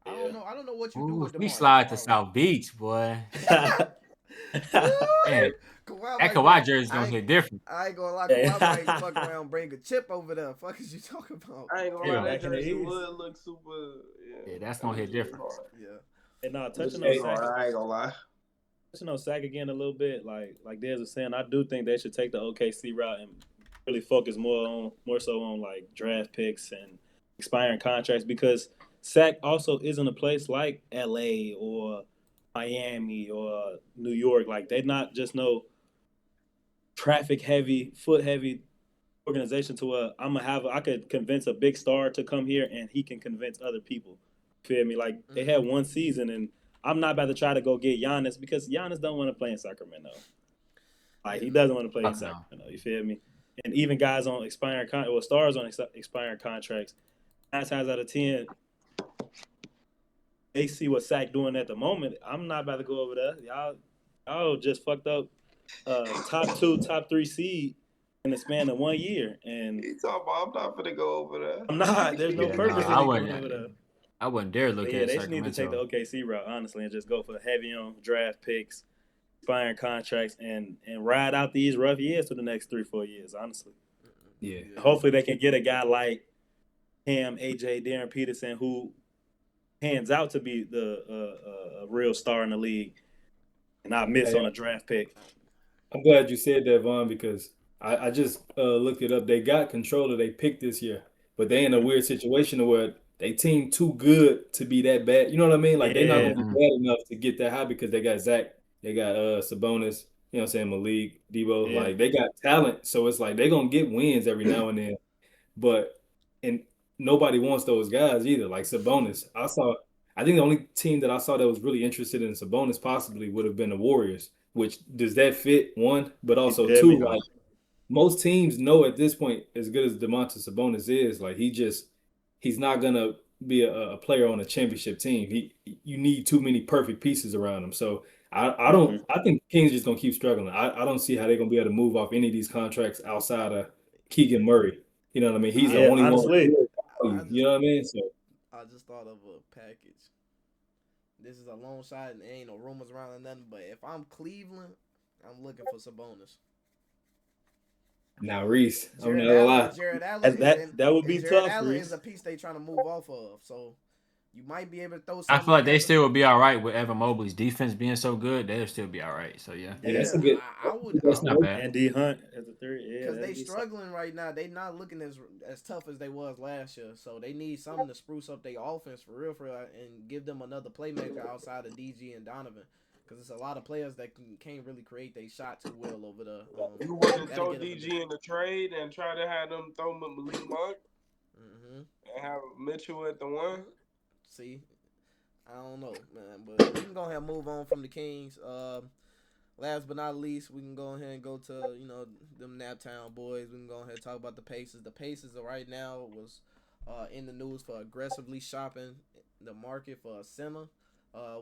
I don't know. I don't know what you do with DeMar. We slide to South Beach, boy. Man, that Kawhi jersey's gonna hit different. I ain't gonna lie, Kawhi might fuck around and bring a chip over there. Fuck is you talking about? I ain't gonna lie, that jersey would look super. Yeah, that's gonna hit different. Yeah. And now touching on Sack, I ain't gonna lie. Touching on Sack again a little bit, like Dez was saying, I do think they should take the OKC route and really focus more so on like draft picks and expiring contracts, because Sack also isn't a place like LA or Miami or New York. Like, they're not just no traffic heavy, foot heavy organization to where I could convince a big star to come here and he can convince other people. Feel me? Like, they had one season, and I'm not about to try to go get Giannis because Giannis don't want to play in Sacramento. Like, he doesn't want to play in Sacramento. You feel me? And even guys on stars on expiring contracts, 9 times out of 10, they see what Sack doing at the moment. I'm not about to go over there. Y'all just fucked up top 2, top 3 seed in the span of 1 year. And you talking about I'm not gonna go over there. I'm not. There's no purpose in going over there. I wouldn't dare look at they just need to take the OKC route, honestly, and just go for heavy on draft picks, expiring contracts, and ride out these rough years for the next 3-4 years, honestly. Yeah. Hopefully they can get a guy like Cam, AJ, Darren Peterson, who hands out to be a real star in the league and not miss on a draft pick. I'm glad you said that, Vaughn, because I just looked it up. They got control of their pick this year, but they in a weird situation where they team too good to be that bad. You know what I mean? Like, they're not going to be bad enough to get that high because they got Zach, they got Sabonis, you know what I'm saying, Malik, Debo. Yeah. Like, they got talent, so it's like they're going to get wins every now and then. But nobody wants those guys either. Like Sabonis, I think the only team that I saw that was really interested in Sabonis possibly would have been the Warriors. Which, does that fit? One, but also two, like, most teams know at this point, as good as Domantas Sabonis is, like, he's not gonna be a player on a championship team. You need too many perfect pieces around him. So I think Kings just gonna keep struggling. I don't see how they're gonna be able to move off any of these contracts outside of Keegan Murray. You know what I mean? He's the only one. You know what I mean? So I just thought of a package. This is a long shot, and there ain't no rumors around or nothing. But if I'm Cleveland, I'm looking for Sabonis. Now, Reese, I'm not gonna lie. Jared Allen, that would be tough. Allen is a piece they trying to move off of, so you might be able to throw. I feel like they still would be all right with Evan Mobley's defense being so good. They'll still be all right. So yeah, that's a good. That's not bad. And D Hunt as a 3, because they struggling right now. They not looking as tough as they was last year. So they need something to spruce up their offense for real, and give them another playmaker outside of DG and Donovan. Because it's a lot of players that can't really create their shot too well over there. You wouldn't throw DG in the trade and try to have them throw Malik Monk and have Mitchell at the 1? See, I don't know, man. But we can go ahead and move on from the Kings. Last but not least, we can go ahead and go to, them Naptown boys. We can go ahead and talk about the Pacers. The Pacers right now was in the news for aggressively shopping the market for a center.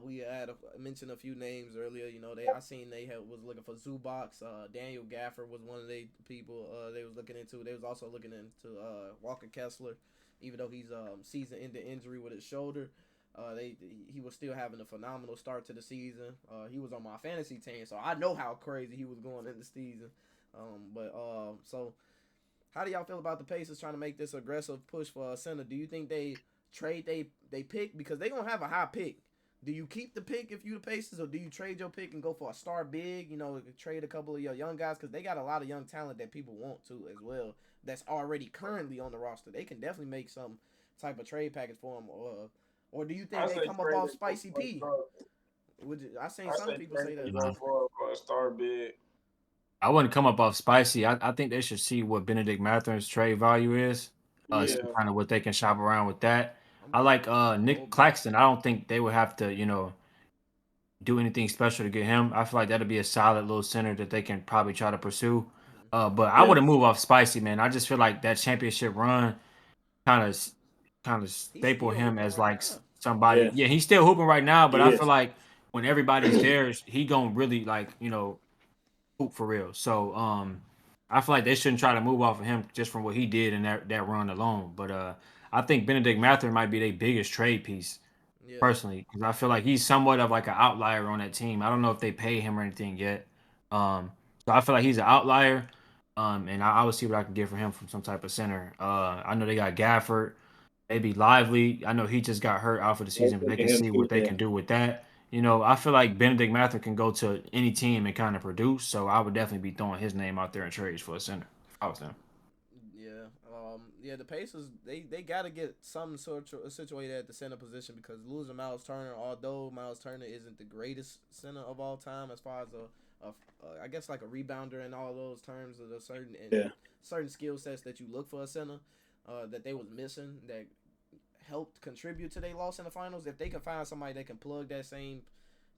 We had mentioned a few names earlier. I seen they was looking for Zubac. Daniel Gafford was one of the people they was looking into. They was also looking into Walker Kessler, even though he's season-ending injury with his shoulder. He was still having a phenomenal start to the season. He was on my fantasy team, so I know how crazy he was going in the season. So how do y'all feel about the Pacers trying to make this aggressive push for a center? Do you think they trade they pick, because they gonna have a high pick? Do you keep the pick if you the Pacers, or do you trade your pick and go for a star big? Trade a couple of your young guys, because they got a lot of young talent that people want to as well. That's already currently on the roster. They can definitely make some type of trade package for them. Or do you think they come up off Spicy P? I seen some people say that. For a star big. I wouldn't come up off Spicy. I think they should see what Benedict Mathurin's trade value is. See kind of what they can shop around with that. I like Nick Claxton. I don't think they would have to, do anything special to get him. I feel like that'd be a solid little center that they can probably try to pursue. But I wouldn't move off Spicy, man. I just feel like that championship run kind of staple him as like somebody. Yeah, he's still hooping right now, but I feel like when everybody's there, he gonna really like hoop for real. So I feel like they shouldn't try to move off of him just from what he did in that run alone. But I think Benedict Mathurin might be their biggest trade piece. Personally, because I feel like he's somewhat of like an outlier on that team. I don't know if they pay him or anything yet. So I feel like he's an outlier. And I would see what I can get for him from some type of center. I know they got Gafford, maybe Lively. I know he just got hurt out for the season, but they can see what they can do with that. I feel like Benedict Mathurin can go to any team and kind of produce. So I would definitely be throwing his name out there in trades for a center if I was them. Yeah, the Pacers they got to get something sort of situated at the center position because losing Miles Turner, although Miles Turner isn't the greatest center of all time as far as I guess like a rebounder in all those terms of the certain skill sets that you look for a center that they was missing that helped contribute to their loss in the finals. If they can find somebody that can plug that same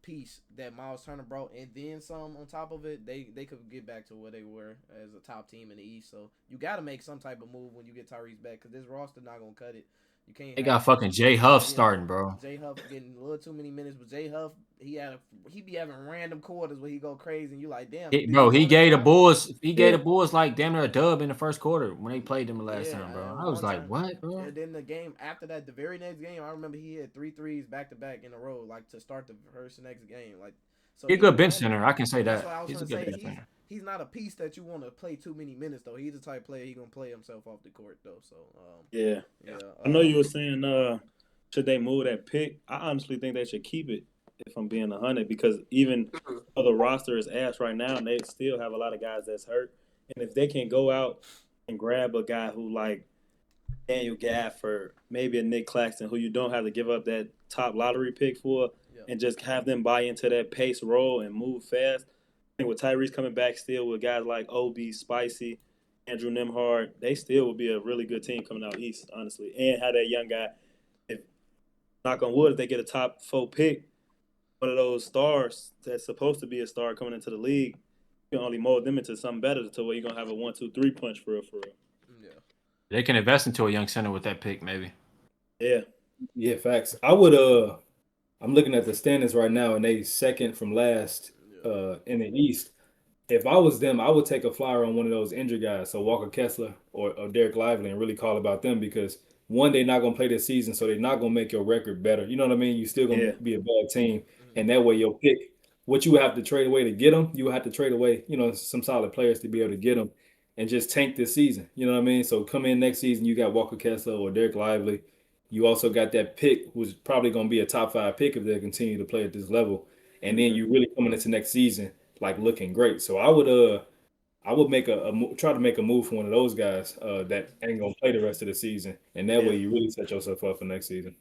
piece that Miles Turner brought and then some on top of it, they could get back to where they were as a top team in the East. So you got to make some type of move when you get Tyrese back because this roster not gonna cut it. You can't. They got fucking Jay Huff starting, bro. Jay Huff getting a little too many minutes, but Jay Huff he be having random quarters where he go crazy and you like damn. He gave the Bulls like damn near a dub in the first quarter when they played them the last time, bro. I was like, what, bro? And then the game after that, the very next game, I remember he had 3 threes back to back in a row, like to start the first next game, like. So he's a good bench center. I can say that. He's a good bench center. He's not a piece that you want to play too many minutes though. He's the type of player he gonna play himself off the court though. So I know you were saying should they move that pick? I honestly think they should keep it. If I'm being 100, because even though the roster is ass right now, and they still have a lot of guys that's hurt. And if they can go out and grab a guy who like Daniel Gafford, maybe a Nick Claxton, who you don't have to give up that top lottery pick for, and just have them buy into that pace role and move fast. I think with Tyrese coming back still with guys like Obi, Spicy, Andrew Nembhard, they still would be a really good team coming out East, honestly. And have that young guy, if knock on wood, if they get a top 4 pick, one of those stars that's supposed to be a star coming into the league, you can only mold them into something better to where you're going to have a 1, 2, 3 punch for real. Yeah. They can invest into a young center with that pick, maybe. Yeah, facts. I would I'm looking at the standings right now, and they second from last in the East. If I was them, I would take a flyer on one of those injured guys, so Walker Kessler or Derek Lively, and really call about them because one, they're not gonna play this season, so they're not gonna make your record better. You know what I mean? You're still gonna be a bad team, and that way your pick, what you would have to trade away to get them, you would have to trade away, some solid players to be able to get them, and just tank this season. You know what I mean? So come in next season, you got Walker Kessler or Derek Lively. You also got that pick, who's probably going to be a top 5 pick if they continue to play at this level. And then you really coming into next season like looking great. So I would try to make a move for one of those guys that ain't gonna play the rest of the season, and that way you really set yourself up for next season.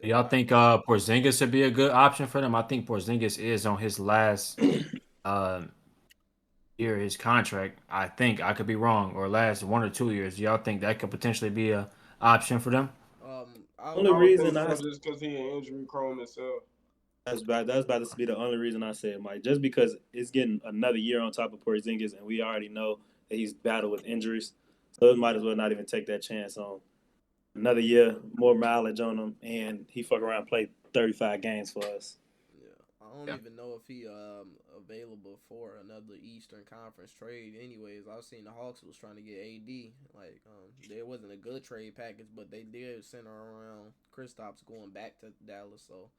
Do y'all think Porzingis would be a good option for them? I think Porzingis is on his last year of his contract. I think I could be wrong, or last 1 or 2 years. Do y'all think that could potentially be a option for them? Only reason just because he injury prone himself. That's about to be the only reason I said, Mike. Just because it's getting another year on top of Porzingis, and we already know that he's battled with injuries, so it might as well not even take that chance on another year, more mileage on him, and he fuck around play 35 games for us. I don't even know if he available for another Eastern Conference trade. Anyways, I've seen the Hawks was trying to get AD. Like, there wasn't a good trade package, but they did center around Kristaps going back to Dallas. So,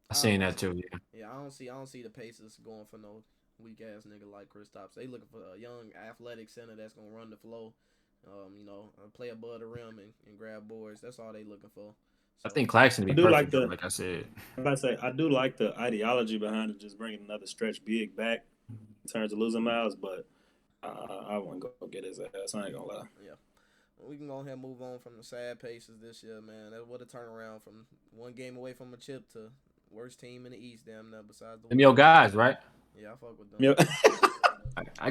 I seen that too. Yeah, I don't see the Pacers going for no weak ass nigga like Kristaps. They looking for a young athletic center that's gonna run the flow. Play above the rim and grab boards. That's all they looking for. So, I think Claxton would be perfect, like I said. I do like the ideology behind it, just bringing another stretch big back in terms of losing Miles, but I wouldn't go get his ass. I ain't gonna lie. Yeah. We can go ahead and move on from the sad Pacers this year, man. That what a turnaround from one game away from a chip to worst team in the East, damn near besides the. Them your guys, right? Yeah, I fuck with them. I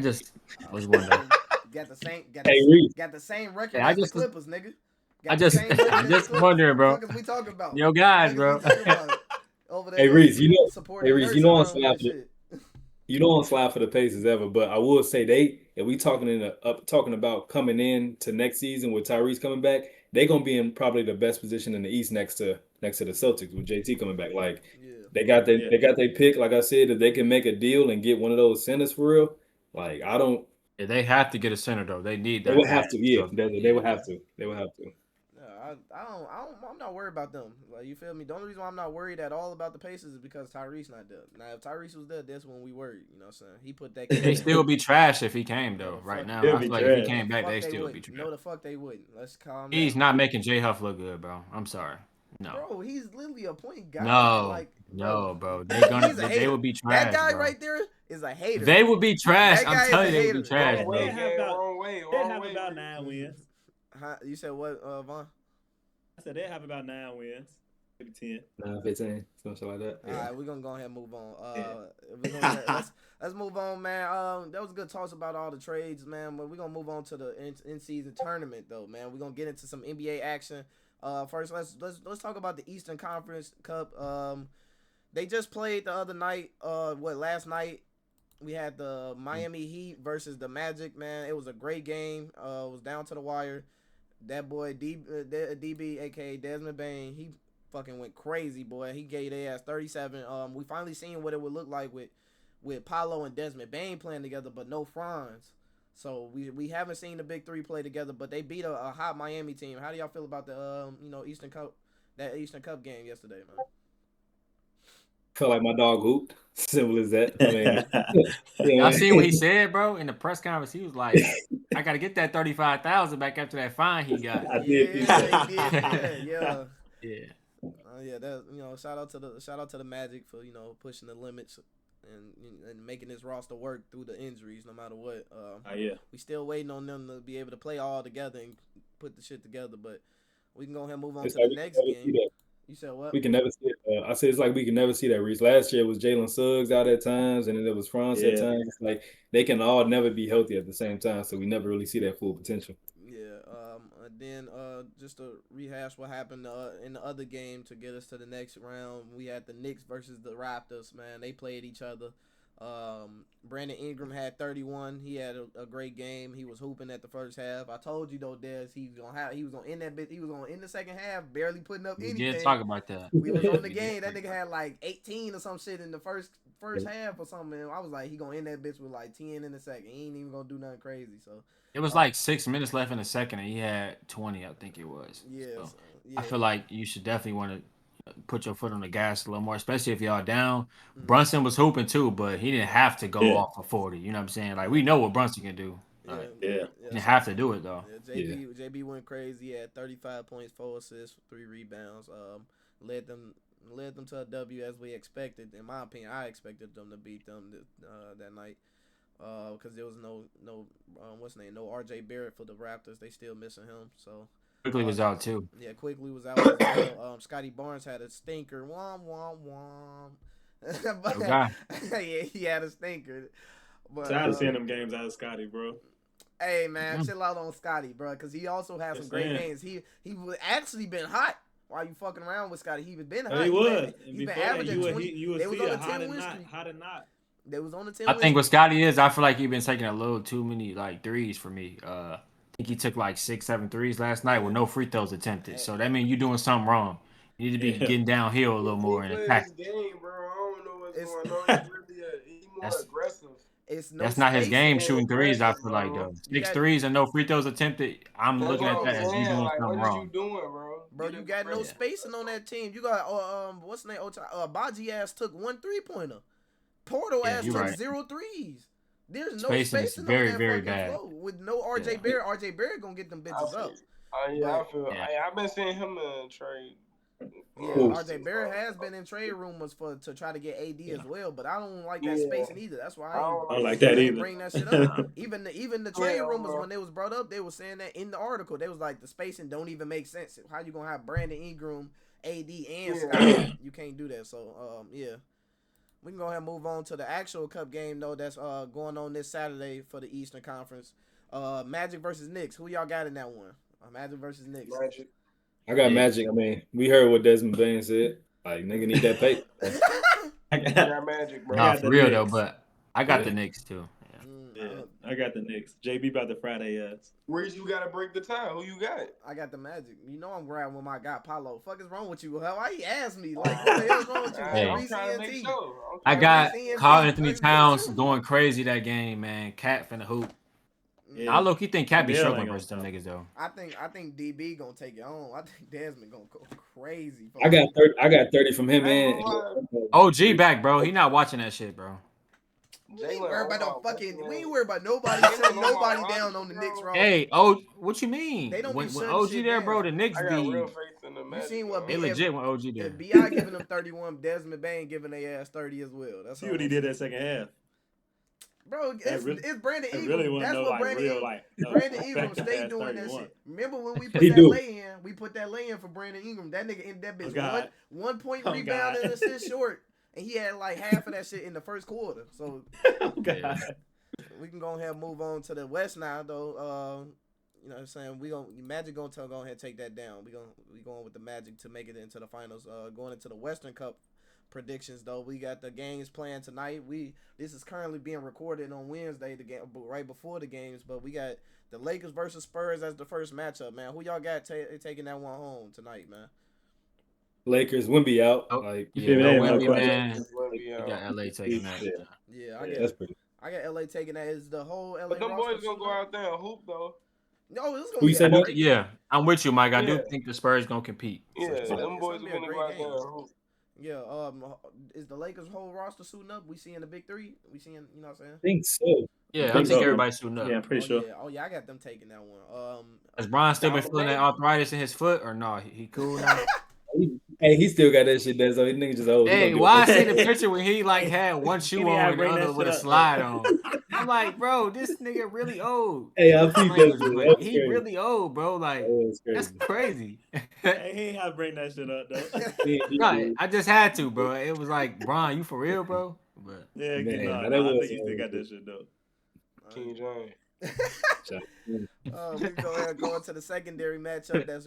was wondering. got the same record I as the just Clippers, nigga. I just wondering, bro. What the fuck is we talking about? Yo, guys, bro. Over there, Hey Reese, supporting the nursing on home slap and shit. You don't want to slide for the Pacers ever, but I will say if we talking about coming in to next season with Tyrese coming back, they're gonna be in probably the best position in the East next to the Celtics with JT coming back. Like they got their pick. Like I said, if they can make a deal and get one of those centers for real, like I don't. Yeah, they have to get a center though. They need that. They would have to. Yeah, they would have to. They would have to. I'm not worried about them. Like, you feel me? The only reason why I'm not worried at all about the Pacers is because Tyrese not there. Now, if Tyrese was there, that's when we worried. You know what I'm saying? He put that. They still be trash if he came though. Right now, I feel like if he came back, they still be trash. No, the fuck they wouldn't. Let's calm down. He's not making J Huff look good, bro. I'm sorry. No. Bro, he's literally a point guard. Bro. They would be trash. That guy bro. right there is a hater. They would be trash. I'm telling you, they would be trash. They have about 9 wins. You said what, Vaughn? I said they have about 9 wins. Maybe 10. 9, 15, something like that. Yeah. All right, we're gonna go ahead and move on. Let's move on, man. That was good talks about all the trades, man. But we're gonna move on to the in-season tournament, though, man. We're gonna get into some NBA action. First, let's talk about the Eastern Conference Cup. They just played the other night. Last night we had the Miami Heat versus the Magic. Man, it was a great game. It was down to the wire. That boy DB, aka Desmond Bain, he fucking went crazy, boy. He gave their ass 37. We finally seen what it would look like with Paolo and Desmond Bain playing together, but no Franz. So we haven't seen the big three play together, but they beat a hot Miami team. How do y'all feel about the Eastern Cup game yesterday, man? Felt like my dog hooped. Simple as that. I mean, I seen what he said, bro, in the press conference. He was like, "I gotta get that 35,000 back after that fine he got." I did. Yeah. Yeah. That shout out to the Magic for pushing the limits and making this roster work through the injuries, no matter what. We still waiting on them to be able to play all together and put the shit together, but we can go ahead and move on to the next game. You said what? We can never see it. I said it's like we can never see that, Reese. Last year it was Jalen Suggs out at times, and then it was Franz at times. It's like they can all never be healthy at the same time, so we never really see that full potential. Yeah. Then just to rehash what happened in the other game to get us to the next round, we had the Knicks versus the Raptors. Man, they played each other. Brandon Ingram had 31. He had a great game. He was hooping at the first half. I told you though, Des, he was gonna end that bit. He was gonna end the second half, barely putting up anything. We did talk about that. We was on the game. That nigga had like 18 or some shit in the first half or something. And I was like, he gonna end that bitch with like 10 in the second. He ain't even gonna do nothing crazy. So it was like 6 minutes left in the second, and he had 20. I think it was. Yeah. So I feel like you should definitely want to put your foot on the gas a little more, especially if y'all down. Mm-hmm. Brunson was hooping too, but he didn't have to go off for 40. You know what I'm saying? Like, we know what Brunson can do. He didn't have to do it though. Yeah, JB went crazy. He had 35 points, 4 assists, 3 rebounds. Led them to a W as we expected. In my opinion, I expected them to beat them that night. Because there was no no RJ Barrett for the Raptors. They still missing him. So Quickly was out too. Yeah, Quickly was out as well. Scotty Barnes had a stinker. Wom. Yeah, he had a stinker. But tired of seeing them games out of Scotty, bro. Hey man, chill out on Scotty, bro, because he also had some great games. He actually been hot. While you fucking around with Scotty, he been hot. He was. He's been averaging 20. You would see a hot and not. They was on the 10. I think what Scotty is, I feel like he been taking a little too many like threes for me. I think he took like 6, 7 threes last night with no free throws attempted. So that means you're doing something wrong. You need to be getting downhill a little more and attack. Game, bro. I don't know what's going on. He's more aggressive. That's not his game, shooting threes. I feel like though 6 threes and no free throws attempted. I'm looking at that as you doing something wrong. What you doing, bro? Bro, you got no spacing on that team. You got what's the name? Baji ass took 1 3-pointer. Porto ass took 0 threes. There's no spacing on that very fucking bad. flow. With no RJ Barrett, RJ Barrett gonna get them bitches up. I've been seeing him in trade. Yeah, RJ Barrett has been in trade rumors to try to get AD as well, but I don't like that spacing either. That's why I don't like that either. Bring that shit up. even the trade rumors when they was brought up, they were saying that in the article. They was like the spacing don't even make sense. How you gonna have Brandon Ingram, AD, and Scott? You can't do that. So we can go ahead and move on to the actual cup game though. That's going on this Saturday for the Eastern Conference. Magic versus Knicks. Who y'all got in that one? Magic versus Knicks. Magic. I got Magic. I mean, we heard what Desmond Bain said. Like, nigga need that paper. I got Magic, bro. Nah, for real though, but I got the Knicks too. Yeah, I got the Knicks. JB about the Friday ass. Where's you gotta break the tie? Who you got? I got the Magic. You know I'm grabbing with my guy Paulo. Fuck is wrong with you? Why he asked me? Like, what the hell's wrong with you? Hey. I'm trying to make sure. I got Carl Anthony Towns going crazy that game, man. Cat finna hoop. Yeah. I look, he think Cat be struggling versus them niggas though. I think DB gonna take it on. I think Desmond gonna go crazy. I got 30 from him, man. OG back, bro. He not watching that shit, bro. We ain't worried about nobody shutting nobody down on the Knicks roster. Hey, what you mean? They don't when be OG there, down. bro, the Knicks I got real faith in the You Magic. seen what they legit when OG there. If B.I. giving them 31, Desmond Bain giving their ass 30 as well. That's see what he did that second half. Bro, it's Brandon Ingram. Really That's what Brandon Ingram stay doing 31. That shit. Remember when we put that lay-in? We put that lay-in for Brandon Ingram. That nigga ended that bitch 1 point rebound and assist short. And he had like half of that shit in the first quarter. So we can go ahead and move on to the West now, though. You know what I'm saying? Magic gonna go ahead and take that down. We going with the Magic to make it into the finals. Going into the Western Cup predictions, though, we got the games planned tonight. This is currently being recorded on Wednesday, the game right before the games, but we got the Lakers versus Spurs as the first matchup, man. Who y'all got taking that one home tonight, man? Lakers, Wemby out. Wemby, man. You got LA taking that. I got LA taking that. Is the whole LA? But them boys gonna go out there and hoop though. No, this gonna be yeah, I'm with you, Mike. I do think the Spurs gonna compete. Yeah, them boys are gonna go out there and hoop. Yeah, is the Lakers' whole roster suiting up? We seeing the big three? We seeing, you know what I'm saying? I think so. Yeah, I think everybody's suiting up. Yeah, I'm pretty sure. Yeah, I got them taking that one. Has Bron still been feeling that arthritis in his foot or no? He cool now? Hey, he still got that shit there, so he nigga just old. Hey, why I see the picture when he like had one shoe on and the other with a slide on? I'm like, bro, this nigga really old. Hey, I think he really old, bro. Like, that's crazy. Hey, he ain't have to bring that shit up though. No, I just had to, bro. It was like, Bron, you for real, bro? But yeah, I think he still got that shit though. King James. We can go ahead and go into the secondary matchup that's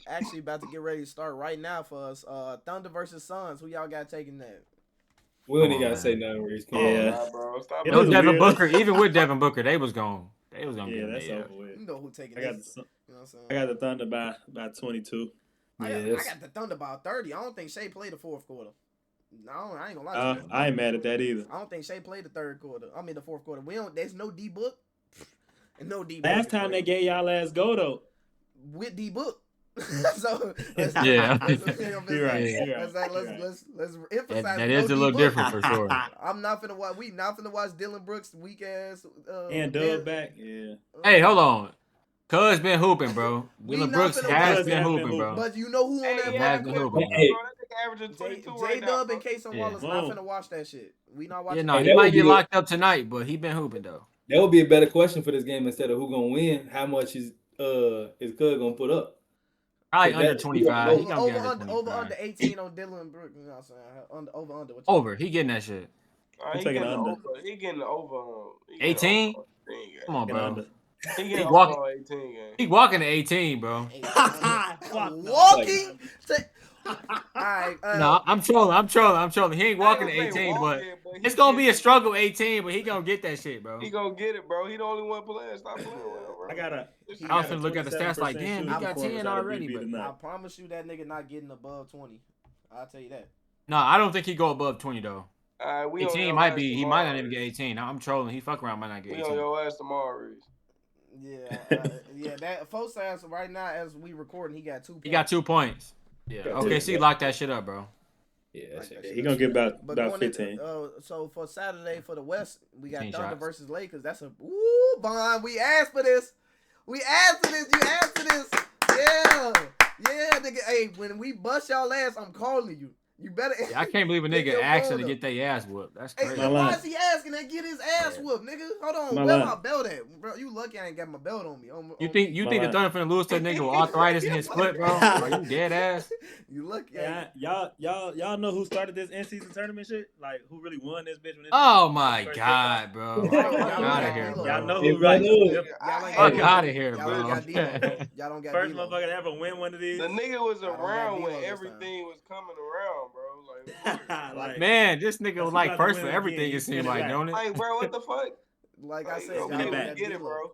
actually about to get ready to start right now for us. Thunder versus Suns. Who y'all got taking that? We only gotta say nothing where he's coming. Bro. Stop no Devin Booker. Even with Devin Booker, they was gone. They was gonna get that's over with. You know who taking I got this? You know what I'm saying? I got the Thunder by 22. I got the Thunder by 30. I don't think Shea played the fourth quarter. No, I ain't gonna lie to you. I ain't mad at that either. I don't think Shea played the third quarter. I mean the fourth quarter. There's no D Book. And no D. Last time they gave y'all last go though. With D Book. So let's right. Let's emphasize that is a little different for sure. I'm not finna watch. We not finna watch Dylan Brooks weak ass. And Dub back. Yeah. Hey, hold on. Cuz been hooping, bro. Dylan Brooks has been hooping, bro. But you know who on that? Has been hooping. J Dub and Case and Wallace not finna watch that shit. We not watching. Yeah, no, he might get locked up tonight, but he been hooping though. That would be a better question for this game instead of who gonna win. How much is Cuz gonna put up? Probably under 25. Over under 18 on Dylan Brooks. You know what I'm saying? Over. Over. He getting that shit. He taking under. He getting over. 18? Come on, bro. He walking 18. He walking to 18, bro. Walking. No, I'm trolling. He ain't walking to 18, but it's gonna be a struggle 18, but he gonna get that shit, bro. He gonna get it, bro. He the only one playing. Stop playing with him, bro. I was finna look at the stats like, damn, he got 10 already. But I promise you that nigga not getting above 20. I'll tell you that. No, I don't think he go above 20 though. 18 might be. He might not even get 18. I'm trolling. He fuck around might not get 18. We on your ass tomorrow, Reese. Yeah. That Fosass right now as we recording, he got 2 points. He got 2 points. Yeah. Okay, see, lock that shit up, bro. Yeah, he gonna get about 15. So for Saturday for the West, we got Thunder shots. versus Lakers. That's a Bond. We asked for this. You asked for this. Yeah, nigga. Hey, when we bust y'all ass, I'm calling you. You better. Yeah, I can't believe a nigga asking to get their ass whooped. That's crazy. Hey, why is he asking to get his ass whooped, nigga? Hold on, where my belt at, bro? You lucky I ain't got my belt on me. You think the Thunder finna lose to a nigga with arthritis and his split, bro? Are you dead ass? You lucky. Yeah, y'all know who started this in-season tournament shit? Like who really won this bitch? When Oh my god, bro! Fuck out of here, bro! Y'all know who really? Fuck out of here, bro! Y'all don't got first motherfucker to ever win one of these. The nigga was around when everything was coming around, bro. Like man, this nigga was like first for everything. It seemed like, don't it? Like, bro, what the fuck? Like I said, spin it back. Get it, bro.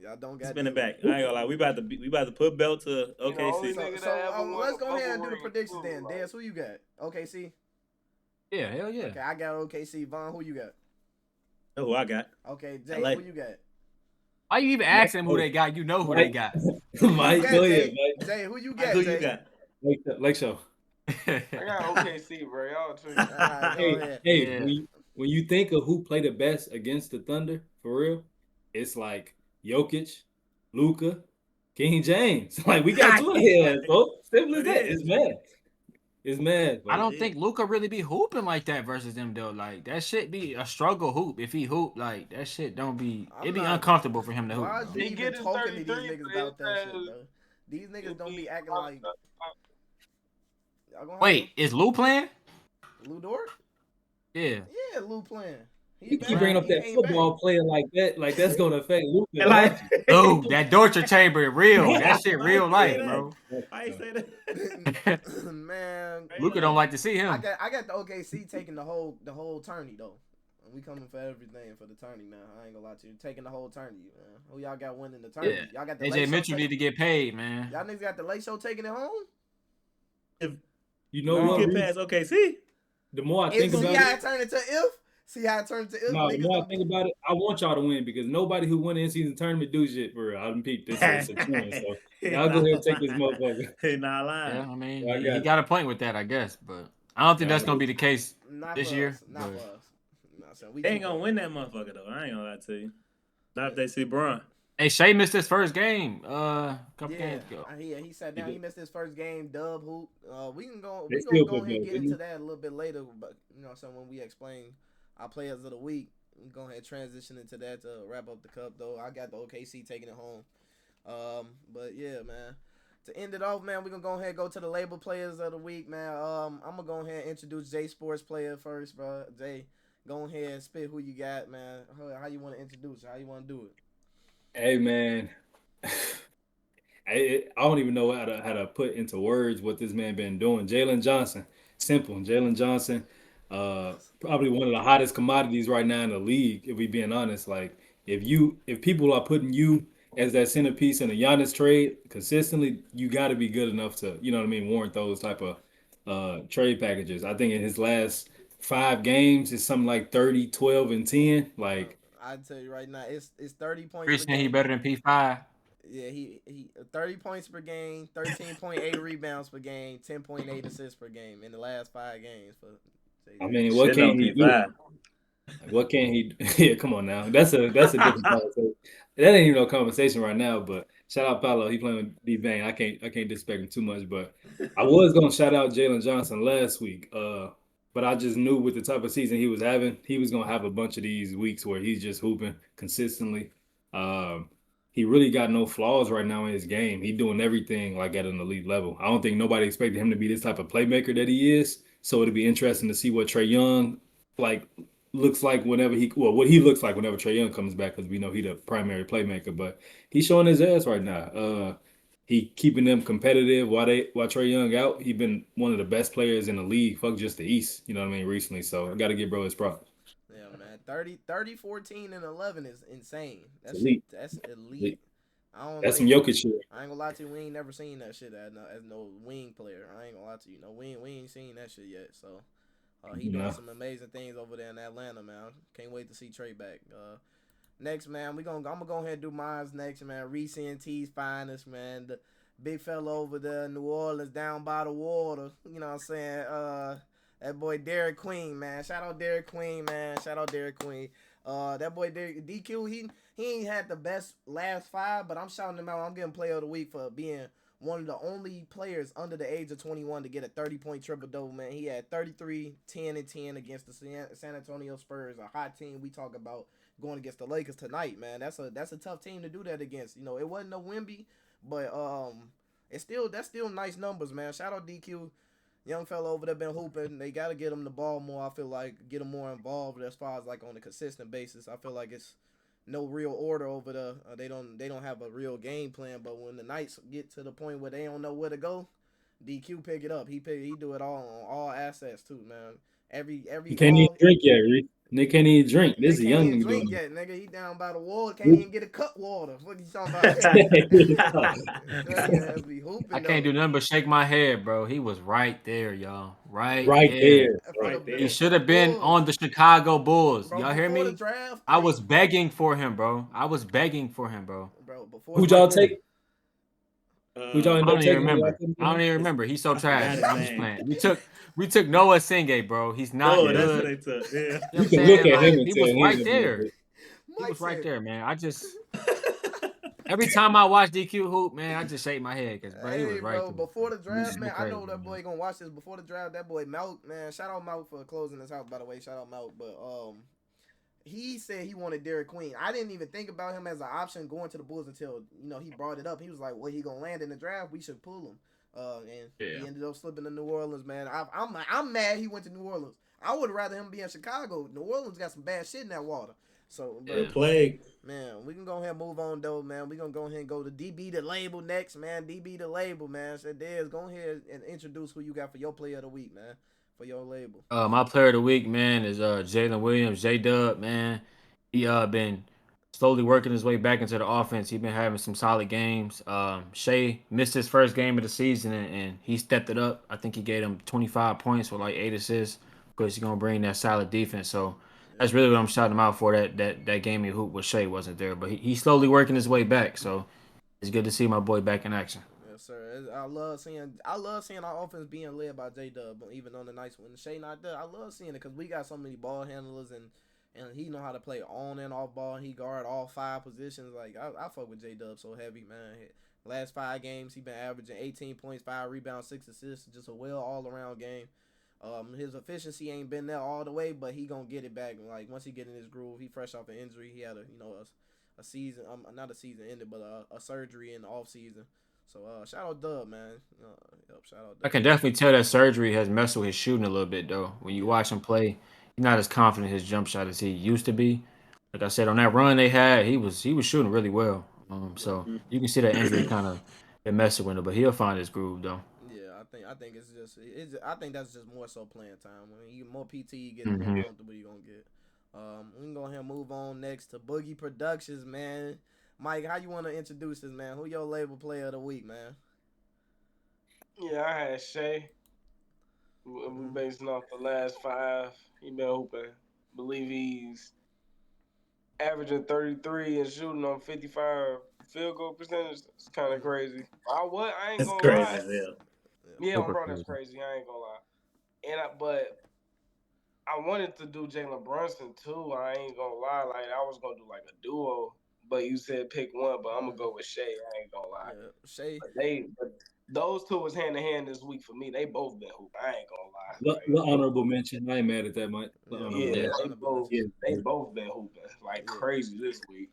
Y'all don't got spin it back. I ain't gonna lie. We about to put belt to OKC. So let's go ahead and do the predictions then. Dez, who you got? OKC. Yeah, hell yeah. Okay, I got OKC. Vaughn, who you got? Who I got? Okay, Jay, who you got? Why you even asking them who they got? You know who they got. Mike, go ahead, Mike. Jay, who you got? Who you got? Lake Show. I got OKC, bro. Y'all tripping. When you think of who played the best against the Thunder, for real, it's like Jokic, Luka, King James. Like we got two here, folks. Simple as that. It's mad. It's mad. I don't think Luka really be hooping like that versus them though. Like that shit be a struggle hoop. If he hoop, like that shit don't be. It be uncomfortable for him to hoop. Why is he even talking to these niggas about that shit, bro? These niggas don't be acting like. Wait, is Lou playing? Lou Dort? Yeah. Yeah, Lou playing. You keep bringing up that football player like that, like that's gonna affect Luka. Like, oh, that torture chamber real. That shit real life, bro. I ain't say that. Man, Luka don't like to see him. I got the OKC taking the whole tourney though. We coming for everything for the tourney now. I ain't gonna lie to you. Taking the whole tourney, man. Who y'all got winning the tourney? Yeah. Y'all got the AJ Mitchell need to get paid, man. Y'all niggas got the late show taking it home? If you know what? Get past OKC. The more I think about it. See how it turned into if? See how it turned to if? No, the more I think about it, I want y'all to win because nobody who won the in-season tournament do shit for real. I done peeped this as a trend, so y'all go ahead and take this motherfucker. He not lying. Yeah, I mean, he got a point with that, I guess, but I don't think that's gonna be the case this year. Not for us. They ain't gonna win that motherfucker though. I ain't gonna lie to you. Not if they see Bron. Hey, Shea missed his first game. Couple games ago. He sat down. He missed his first game. Dub hoop. We can go ahead and get into that a little bit later. But you know, so when we explain our players of the week, we go ahead and transition into that to wrap up the cup. Though I got the OKC taking it home. But yeah, man. To end it off, man, we're gonna go ahead and go to the label players of the week, man. I'm gonna go ahead and introduce Jay Sports player first, bro. Jay, go ahead and spit who you got, man. How you want to introduce it? How you want to do it? Hey, man. I don't even know how to put into words what this man been doing. Jalen Johnson, simple. Jalen Johnson, probably one of the hottest commodities right now in the league. If we being honest, like if people are putting you as that centerpiece in a Giannis trade consistently, you got to be good enough to, you know what I mean, warrant those type of trade packages. I think in his last 5 games, it's something like 30, 12, and 10. Like I tell you right now, it's 30 points. Chris saying he better than P5. Yeah, he 30 points per game, 13.8 rebounds per game, 10.8 assists per game in the last 5 games. I mean, what can he do? What can he? Yeah, come on now. That's a different conversation. That ain't even no conversation right now. But shout out Paolo. He playing with D-Bang. I can't disrespect him too much. But I was gonna shout out Jalen Johnson last week. But I just knew with the type of season he was having, he was gonna have a bunch of these weeks where he's just hooping consistently. He really got no flaws right now in his game. He's doing everything like at an elite level. I don't think nobody expected him to be this type of playmaker that he is. So it'll be interesting to see what Trae Young looks like what he looks like whenever Trae Young comes back, because we know he's the primary playmaker. But he's showing his ass right now. He keeping them competitive while Trae Young out. He been one of the best players in the league. Fuck just the East, you know what I mean, recently. So I got to give bro his props. Yeah, man. 30, 14, and 11 is insane. That's elite. That's elite. That's some Jokic shit. I ain't gonna lie to you. We ain't never seen that shit as no wing player. I ain't gonna lie to you. No, we ain't seen that shit yet. So he doing some amazing things over there in Atlanta, man. Can't wait to see Trae back. Next, man, I'm gonna go ahead and do mine next, man. Reese NT's finest, man. The big fella over there in New Orleans, down by the water. You know what I'm saying? That boy Derek Queen, man. Shout out Derek Queen, man. Shout out Derek Queen. That boy DQ, he ain't had the best last 5, but I'm shouting him out. I'm getting player of the week for being one of the only players under the age of 21 to get a 30-point triple-double, man. He had 33, 10, and 10 against the San Antonio Spurs, a hot team we talk about going against the Lakers tonight, man. That's a tough team to do that against. It wasn't no Wemby, but that's still nice numbers, man. Shout out DQ. Young fella over there been hooping. They got to get him the ball more. I feel like get him more involved as far as like on a consistent basis. I feel like it's no real order over there. They don't have a real game plan. But when the Knights get to the point where they don't know where to go, DQ pick it up. He do it all on all assets too, man. Every he can't even drink yet, Reed. Nick can't even drink. This is a young nigga drink yet, nigga. He down by the wall. Can't even get a cup water. What you talking about? I can't do nothing but shake my head, bro. He was right there, y'all. Right there. He should have been on the Chicago Bulls. Bro, y'all hear me? Draft, I was begging for him, bro. Bro, who'd y'all take? I don't even remember. He's so trash. I'm just playing. We took Noah Singh, bro. He's not good. That's what they took. Yeah. You can look at him and he was right there. He was right there, man. I just every time I watch DQ hoop, man, I just shake my head because bro, he was right there. Before the draft, man, I know that boy gonna watch this. Before the draft, that boy Malk, man. Shout out Malk for closing his house, by the way. Shout out Malk, but he said he wanted Derek Queen. I didn't even think about him as an option going to the Bulls until he brought it up. He was like, "Well, he gonna land in the draft. We should pull him." And he ended up slipping to New Orleans, man. I'm mad he went to New Orleans. I would rather him be in Chicago. New Orleans got some bad shit in that water. So, plague. Man, we can go ahead and move on, though, man. We gonna go ahead and go to DB the label next, man. DB the label, man. So, Dez, go ahead and introduce who you got for your player of the week, man. For your label. My player of the week, man, is Jalen Williams, J-Dub, man. He been slowly working his way back into the offense. He's been having some solid games. Shea missed his first game of the season, and he stepped it up. I think he gave him 25 points with like 8 assists because he's going to bring that solid defense. So that's really what I'm shouting him out for, that game he hoop with Shea wasn't there. But he's slowly working his way back. So it's good to see my boy back in action. Yes, sir. I love seeing our offense being led by J-Dub, even on the nights when Shea not there. I love seeing it because we got so many ball handlers and he know how to play on and off ball. He guard all 5 positions. Like I fuck with J-Dub so heavy, man. Last 5 games, he been averaging 18 points, 5 rebounds, 6 assists. Just a all around game. His efficiency ain't been there all the way, but he gonna get it back. Like once he get in his groove, he fresh off an injury. He had a season, not a season ended, but a surgery in the off season. So shout out Dub, man. Shout out Dub. I can definitely tell that surgery has messed with his shooting a little bit though. When you watch him play, he's not as confident in his jump shot as he used to be. Like I said, on that run they had, he was shooting really well. So you can see that injury kind of messing with him, but he'll find his groove though. I think I think that's just more so playing time. I mean, more PT you get, more comfortable you gonna get. We can go ahead and move on next to Boogie Productions, man. Mike, how you want to introduce this, man? Who your label player of the week, man? Yeah, I had Shea. We basing off the last 5. He been hooping. Believe he's averaging 33 and shooting on 55 field goal percentage. It's kind of crazy. I ain't gonna lie. Yeah, bro, that's crazy. I ain't gonna lie. But I wanted to do Jalen Brunson too. I ain't gonna lie. Like I was gonna do like a duo, but you said pick one. But I'm gonna go with Shea. I ain't gonna lie. Yeah, Shea. But those two was hand in hand this week for me. They both been hooping. I ain't gonna lie. What honorable mention? I ain't mad at that, Mike. They both been hooping like crazy this week.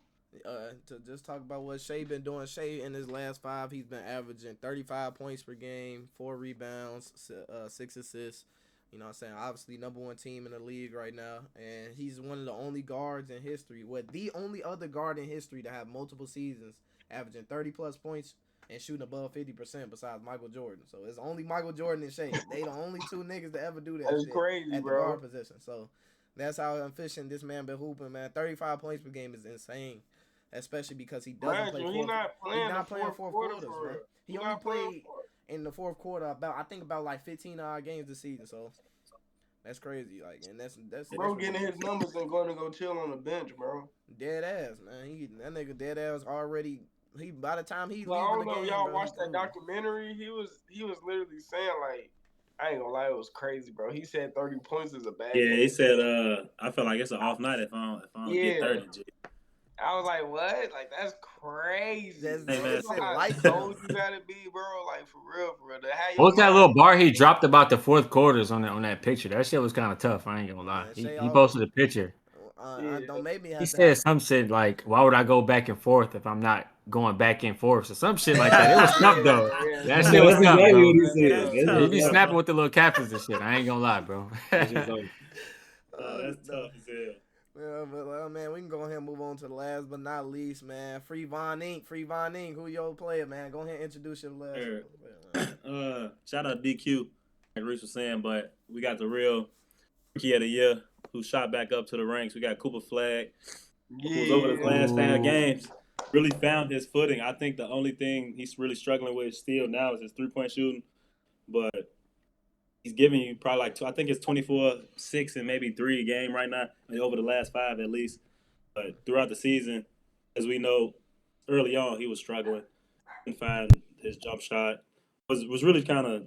To just talk about what Shea been doing. Shea in his last 5, he's been averaging 35 points per game, 4 rebounds, 6 assists. You know what I'm saying? Obviously, number 1 team in the league right now. And he's one of the only guards in history, the only other guard in history to have multiple seasons averaging 30-plus points and shooting above 50% besides Michael Jordan. So it's only Michael Jordan and Shea. They the only 2 niggas to ever do that. That's crazy, at bro. the guard position. So that's how efficient this man been hooping, man. 35 points per game is insane. Especially because he doesn't play fourth. He's not playing fourth quarters, man. He only played in the fourth quarter about like 15 games this season. So that's crazy. Like, and that's bro getting his numbers and going to go chill on the bench, bro. Dead ass, man. That nigga dead ass already. By the time he's leaving the game, I don't know if y'all watched that documentary. He was literally saying like, I ain't gonna lie, it was crazy, bro. He said 30 points is a bad game. He said I feel like it's an off night if I don't get 30. G. I was like, what? Like, that's crazy. That's Hey, man, That's how light cold you gotta be, bro. Like, for real, for real. To have your What was that mind. little bar he dropped about the fourth quarters on that picture? That shit was kind of tough. I ain't gonna lie. Man, He posted a picture. Yeah. Don't make me He have to said have. some shit like, "Why would I go back and forth if I'm not going back and forth?" or some shit like that. It was tough though. Yeah, That No, shit was that's tough, exactly bro. what he that's said. that's tough. That's He tough. be exactly. snapping with the little captions and shit. I ain't gonna lie, bro. That's just like, That's No. tough as hell. Yeah, but man, we can go ahead and move on to the last but not least, man. Free Von Inc. Who your player, man? Go ahead and introduce your last. Shout out DQ, like Reese was saying, but we got the real rookie of the year who shot back up to the ranks. We got Cooper Flag, who's over the last 5 games really found his footing. I think the only thing he's really struggling with still now is his 3-point shooting, but he's giving you probably like I think it's 24, 6, and maybe 3 a game right now, over the last 5 at least. But throughout the season, as we know, early on he was struggling, couldn't find his jump shot. Was really kind of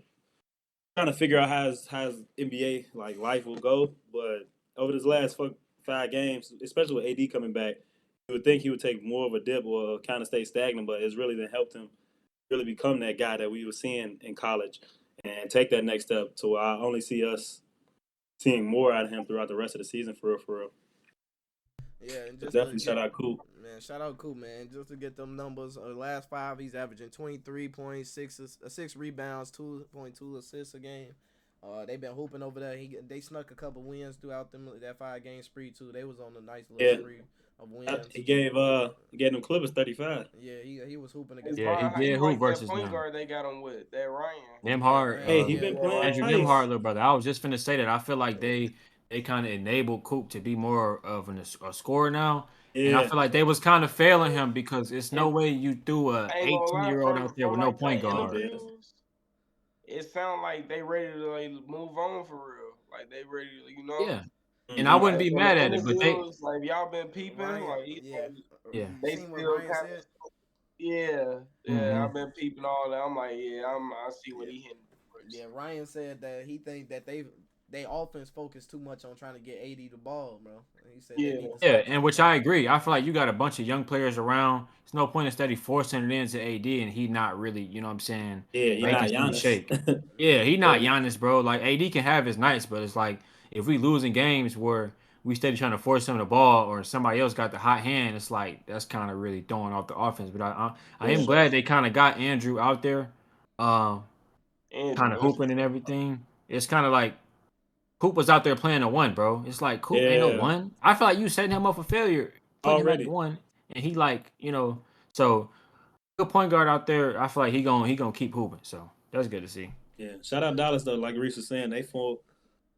trying to figure out how his NBA like life will go. But over this last 5 games, especially with AD coming back, you would think he would take more of a dip or kind of stay stagnant. But it's really helped him really become that guy that we were seeing in college and take that next step to where I only see us seeing more out of him throughout the rest of the season for real, for real. Yeah, and But just definitely shout out Coop. Man, shout out Coop, man. Just to get them numbers, last 5, he's averaging 23.6, 6 rebounds, 2.2 assists a game. They've been hooping over there. They snuck a couple wins throughout that 5-game spree too. They was on a nice little spree of wins. He gave them Clippers 35. Yeah, he was hooping against. Yeah, he How did you who rank that versus point them? guard they got him with? That Ryan. Nemhard. Hey, he Yeah, been yeah, playing Andrew nice. Nemhard, little brother. I was just finna say that. I feel like they kind of enabled Coop to be more of a scorer now. And I Yeah, feel like they was kind of failing him because it's no way you threw a I ain't gonna lie, 18-year-old out there from with no like point the guard. interviews, it sound like they ready to like move on for real. Like they ready to, you know. Yeah. And I wouldn't Like be from the mad at it, but they interviews, like y'all been peeping, Ryan, like yeah. yeah. You they seen what still Ryan kind said? of, yeah, Mhm. I've been peeping all that. I'm like, I see what he hitting. Yeah, Ryan said that he think that they offense focus too much on trying to get AD the ball, bro. And he said they Yeah, need to Yeah, stop trying and to which make. I agree. I feel like you got a bunch of young players around. There's no point in steady forcing it into AD and he not really, you know what I'm saying, yeah, you're not making something Giannis. shake. Yeah, he not Giannis, bro. Like AD can have his nights, but it's like if we losing games where we steady trying to force him the ball or somebody else got the hot hand, it's like that's kind of really throwing off the offense. But I Yeah. am glad they kind of got Andrew out there, um, kind Andrew, of that's hooping and everything. It's kind of like Coop was out there playing a one, bro. It's like Coop ain't no Yeah, one. I feel like you setting him up for failure, putting him at the already. one, and he like, so good point guard out there. I feel like he gonna keep hooping. So that's good to see. Yeah, shout out Dallas though. Like Reese was saying, they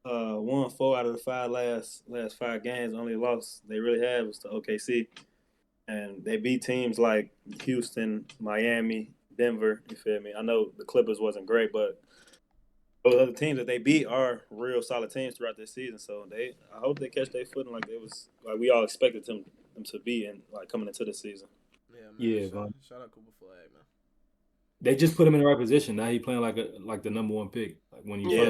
won 4 out of the 5 games. Only loss they really had was to OKC, and they beat teams like Houston, Miami, Denver. You feel me? I know the Clippers wasn't great, but those other teams that they beat are real solid teams throughout this season. So I hope they catch their footing like they was like we all expected them to be and like coming into the season. Yeah, man. yeah, Shout out Cooper Flag, man. they just put him in the right position. Now he playing like the number one pick. Like when you yeah.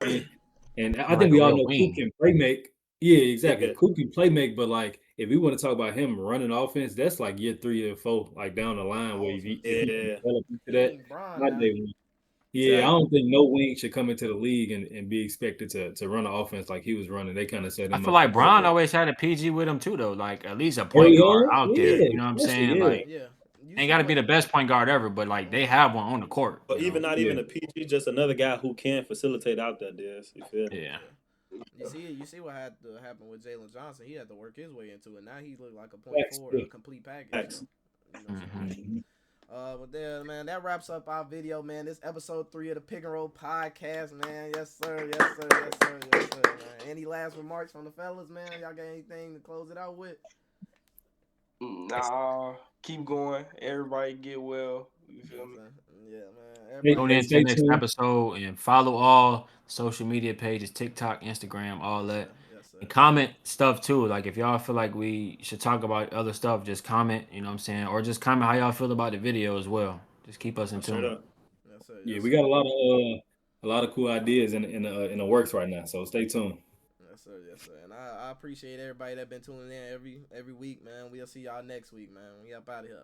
finally, and I Like think a we all real know Coop wing. can play make. Yeah, exactly. Yeah. Coop can play make, but like if we want to talk about him running offense, that's like year 3 or 4, like down the line where if he can Yeah. develop into He that, ain't Bron not now. day one. Yeah, I Exactly. don't think no wing should come into the league and be expected to run an offense like he was running. They kind of set I him feel up for like Bron failure. always had a PG with him too, though. Like at least a point Early guard on, out there. yeah, You know what I'm especially, saying? yeah. Like Yeah, you ain't see got to be what? the best point guard ever, but like they have one on the court. But You even know? not Yeah. even a PG, just another guy who can facilitate out there, Diz. You feel me? Yeah. You see what had to happen with Jalen Johnson. He had to work his way into it. Now he looked like a Facts, 0.4, yeah. a complete package. Facts. So, you know what I'm saying? Mhm. But there, man, that wraps up our video, man. This episode 3 of the Pick and Roll podcast, man. Yes, sir. Yes, sir. Yes, sir. Yes, sir, man. Any last remarks from the fellas, man? Y'all got anything to close it out with? Nah, keep going. Everybody get well. You feel me? Yeah, man. Hey, Tune Everybody. hey, in to the stay next tuned. episode and follow all social media pages, TikTok, Instagram, all that. Yes, sir. And comment stuff too. Like if y'all feel like we should talk about other stuff, just comment, you know what I'm saying? Or just comment how y'all feel about the video as well. Just keep us in Straight tune. up. Yes, sir. Yeah, Yes, we sir. got a lot of cool ideas in the works right now. So stay tuned. Yes, Yes, sir. Yes, sir. And I appreciate everybody that been tuning in every week, man. We'll see y'all next week, man. We up out of here.